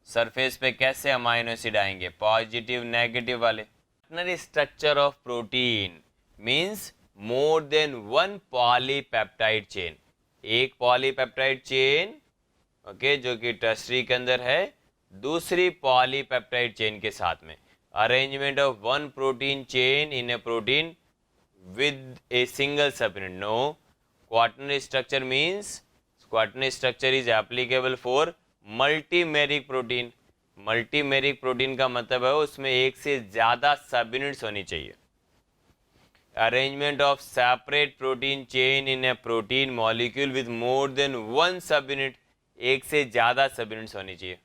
सरफेस पे कैसे अमाइनो एसिड आएंगे? पॉजिटिव नेगेटिव वाले. पार्टनरी structure of protein means more than one polypeptide chain. एक पॉलीपेप्टाइड चेन ओके जो कि टर्सरी के अंदर है, दूसरी पॉलीपेप्टाइड चेन के साथ में. Arrangement of one protein chain in a protein with a single subunit. No. Quaternary structure means quaternary structure is applicable for multimeric protein. Multimeric protein का मतलब है उसमें एक से ज़्यादा सब यूनिट्स होनी चाहिए. Arrangement of separate protein chain in a protein molecule with more than one सब यूनिट. एक से ज़्यादा सब यूनिट्स होनी चाहिए.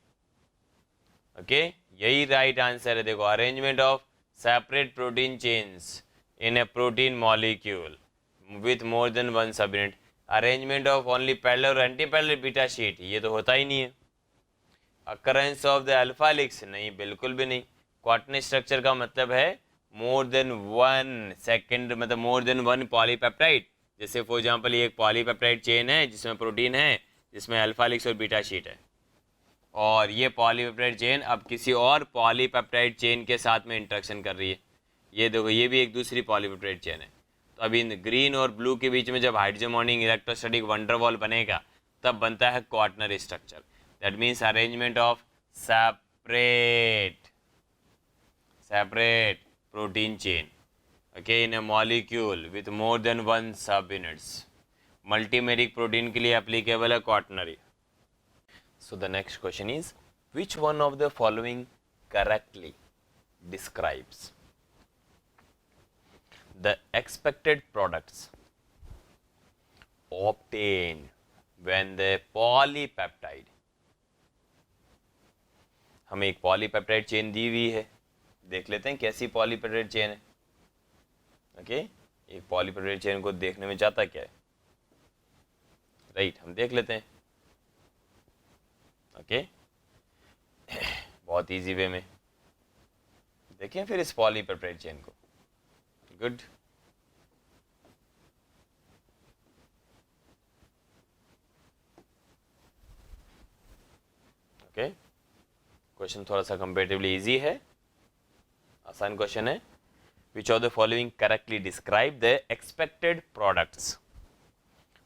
ओके यही राइट आंसर है. देखो arrangement of separate protein chains in a protein molecule with more than one सब unit. Arrangement of only parallel और एंटी पैरेलल बीटा शीट, ये तो होता ही नहीं है. Occurrence of the alpha helix, नहीं बिल्कुल भी नहीं. क्वाटरनरी स्ट्रक्चर का मतलब है मोर देन वन सेकेंड, मतलब मोर देन वन पॉलीपेप्टाइड. जैसे फॉर एग्जांपल ये एक पॉलीपेप्टाइड चेन है जिसमें प्रोटीन है, जिसमें अल्फा हेलिक्स और बीटा शीट है, और ये पॉलीपेप्टाइड चेन अब किसी और पॉलीपेप्टाइड चेन के साथ में इंटरेक्शन कर रही है. ये देखो ये भी एक दूसरी पॉलीपेप्टाइड चेन है. तो अभी ग्रीन और ब्लू के बीच में जब हाइड्रोजन बॉन्डिंग इलेक्ट्रोस्टैटिक वंडरवॉल बनेगा तब बनता है quaternary structure. That means arrangement of separate protein chain okay in A molecule with more than one सब यूनिट्स. मल्टीमेरिक प्रोटीन के लिए एप्लीकेबल है quaternary. So the next question is which one of the following correctly describes the expected products obtained when the polypeptide. हमें एक polypeptide chain दी हुई है, देख लेते हैं कैसी पॉलीपेप्टाइड चेन है. ओके एक पॉलीपेप्टाइड चेन को देखने में जाता क्या है? राइट हम देख लेते हैं. ओके बहुत इजी वे में देखें फिर इस पॉलीपेप्टाइड चेन को. गुड. ओके क्वेश्चन थोड़ा सा कंपेरेटिवली इजी है, आसान क्वेश्चन है। Which of the following correctly describe the expected products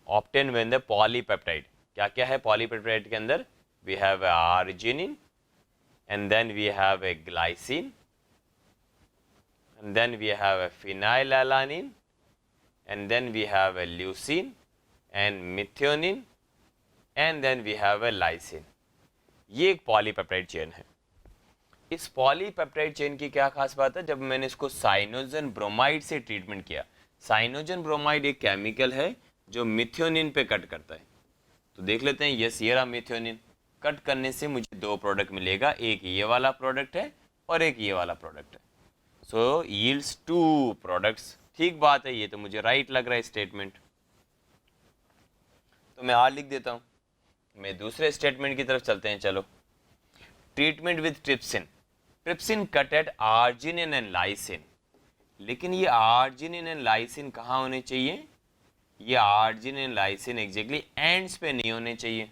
obtain when the polypeptide. क्या क्या है पॉलीपेप्टाइड के अंदर? We have arginine and then we have a glycine and then we have a phenylalanine and then we have a leucine and methionine and then we have a lysine। ये एक polypeptide chain है। इस polypeptide chain की क्या खास बात है? जब मैंने इसको साइनोजन ब्रोमाइड से ट्रीटमेंट किया, साइनोजन ब्रोमाइड एक केमिकल है जो मिथियोनिन पे कट करता है। तो देख लेते हैं, यस ये रहा मिथियोनिन। कट करने से मुझे दो प्रोडक्ट मिलेगा, एक ये वाला प्रोडक्ट है और एक ये वाला प्रोडक्ट है। सो यील्ड्स 2 प्रोडक्ट्स। ठीक बात है, ये तो मुझे राइट लग रहा है स्टेटमेंट, तो मैं आर लिख देता हूँ। मैं दूसरे स्टेटमेंट की तरफ चलते हैं। चलो, treatment with trypsin. Trypsin cut at arginine and lysine. लेकिन ये आर्जिनिन एंड लाइसिन कहाँ होने चाहिए? ये arginine and lysine exactly ends पे नहीं होने चाहिए,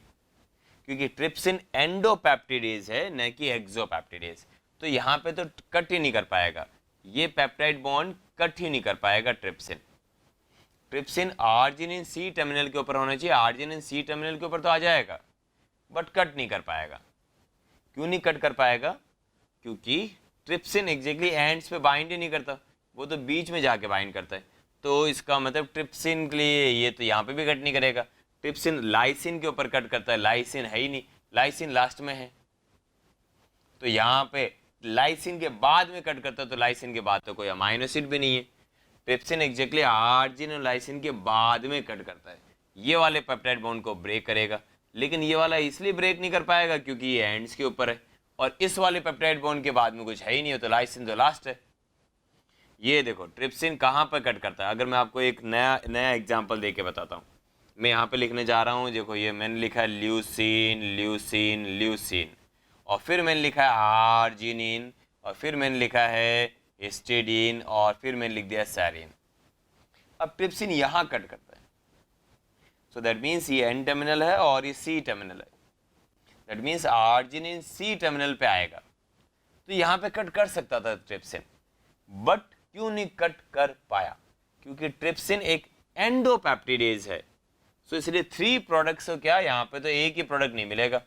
क्योंकि ट्रिप्सिन एंडोपेप्टिडेज है न कि एक्सोपेप्टिडेज। तो यहाँ पे तो कट ही नहीं कर पाएगा, ये पेप्टाइड बॉन्ड कट ही नहीं कर पाएगा trypsin. Trypsin arginine C terminal के ऊपर होना चाहिए, आर्जिनिन सी टर्मिनल के ऊपर तो आ जाएगा बट कट नहीं कर पाएगा। क्यों नहीं कट कर पाएगा? क्योंकि ट्रिप्सिन एग्जैक्टली एंड्स पे बाइंड ही नहीं करता, वो तो बीच में जाके बाइंड करता है। तो इसका मतलब ट्रिप्सिन के लिए ये तो यहाँ पे भी कट नहीं करेगा। ट्रिप्सिन लाइसिन के ऊपर कट करता है, लाइसिन है ही नहीं, लाइसिन लास्ट में है। तो यहाँ पे लाइसिन के बाद में कट करता है, तो लाइसिन के बाद तो कोई अमाइनो एसिड भी नहीं है। ट्रिप्सिन एग्जैक्टली आर्जिनिन और लाइसिन के बाद में कट करता है, ये वाले पेप्टाइड बॉन्ड को ब्रेक करेगा। लेकिन ये वाला इसलिए ब्रेक नहीं कर पाएगा क्योंकि ये एंड्स के ऊपर है, और इस वाले पेप्टाइड बॉन्ड के बाद में कुछ है ही नहीं, हो तो लाइसिन तो लास्ट है। ये देखो ट्रिप्सिन कहाँ पर कट करता है। अगर मैं आपको एक नया एग्जाम्पल दे के बताता हूँ, मैं यहाँ पे लिखने जा रहा हूँ। देखो ये मैंने लिखा है ल्यूसिन ल्यूसिन ल्यूसिन, और फिर मैंने लिखा है आर्जिनिन, और फिर मैंने लिखा है हिस्टिडीन, और फिर मैंने लिख दिया सैरिन। अब ट्रिप्सिन यहाँ कट करता है, सो दैट मीन्स ये एन टर्मिनल है और ये सी टर्मिनल है। That means arginine C terminal पे आएगा, तो यहाँ पे कट कर सकता था ट्रिप्सिन, बट क्यों नहीं कट कर पाया? क्योंकि ट्रिप्सिन एक एंडोपेप्टिडेज है। सो इसलिए 3 प्रोडक्ट्स हो, क्या यहाँ पे तो एक ही प्रोडक्ट नहीं मिलेगा,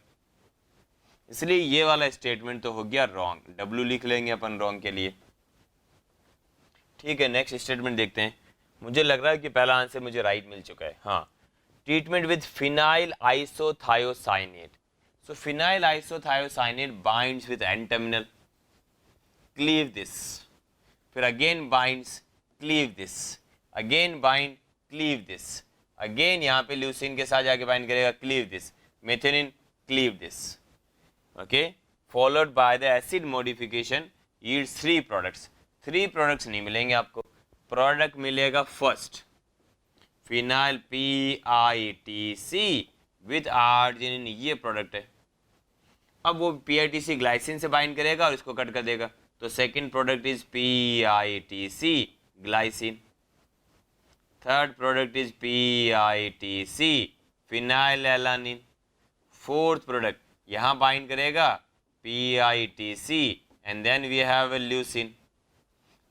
इसलिए ये वाला स्टेटमेंट तो हो गया रॉन्ग। डब्ल्यू लिख लेंगे अपन रॉन्ग के लिए। ठीक है, नेक्स्ट स्टेटमेंट देखते हैं। मुझे लग रहा है कि पहला आंसर मुझे राइट मिल चुका है। हाँ, treatment with phenyl isothiocyanate. So phenyl isothiocyanate binds with N terminal, cleave this, फिर again binds, cleave this, again bind, cleave this, again यहाँ पे ल्यूसिन के साथ जाके बाइंड करेगा, cleave this, methionine, cleave this. Okay, followed by the acid modification yields 3 products. 3 products नहीं मिलेंगे आपको, प्रोडक्ट मिलेगा first phenyl PITC with arginine, ये प्रोडक्ट है। अब वो PITC ग्लाइसिन से बाइंड करेगा और इसको कट कर देगा, तो second product is PITC glycine, third product is PITC phenylalanine, fourth product यहाँ बाइंड करेगा PITC and then we have leucine,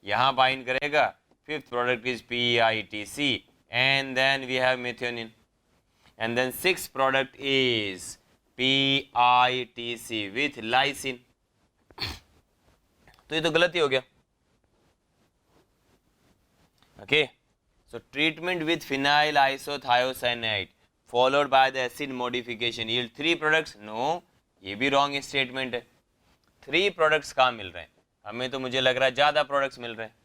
यहाँ बाइंड करेगा, fifth product is PITC and then we have methionine, and then six product is PITC with lysine. तो ये तो गलत ही हो गया। Okay, so treatment with phenyl isothiocyanate followed by the acid modification yield 3 products. No, ये भी wrong statement है। 3 प्रोडक्ट्स कहाँ मिल रहे हैं? हमें तो मुझे लग रहा है ज्यादा प्रोडक्ट्स मिल रहे हैं,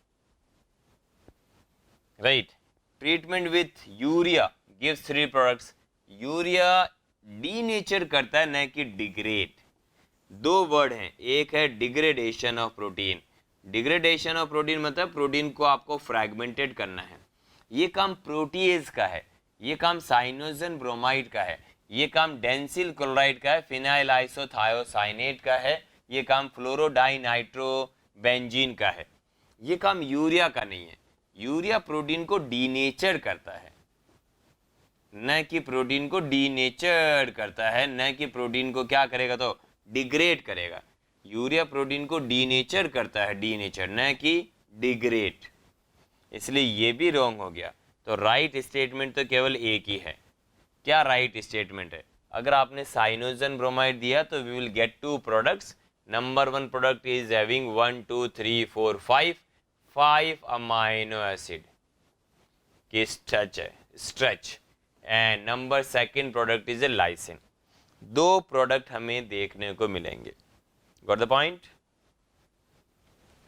right. Treatment with urea gives 3 products. Urea denature करता है न कि डिग्रेड। 2 वर्ड हैं, एक है degradation of protein. Degradation of protein मतलब प्रोटीन को आपको फ्रैगमेंटेड करना है, ये काम प्रोटीएज का है, ये काम साइनोजन ब्रोमाइड का है, ये काम डेंसिल क्लोराइड का है, फिनाइल आइसोथायोसाइनेट का है, ये काम फ्लोरोडाइनाइट्रोबेंजीन का है। ये काम यूरिया का नहीं है। यूरिया प्रोटीन को डीनेचर करता है, न कि प्रोटीन को डीनेचर करता है, न कि प्रोटीन को क्या करेगा तो डिग्रेड करेगा। यूरिया प्रोटीन को डीनेचर करता है, डीनेचर न कि डिग्रेड, इसलिए ये भी रॉन्ग हो गया। तो राइट स्टेटमेंट तो केवल एक ही है। क्या राइट स्टेटमेंट है? अगर आपने साइनोजन ब्रोमाइड दिया तो we will get two products. Number one product is having 1 2 3 4 5 amino acid की स्ट्रेच है, stretch, and number second product is a lysine. दो प्रोडक्ट हमें देखने को मिलेंगे। Got the point?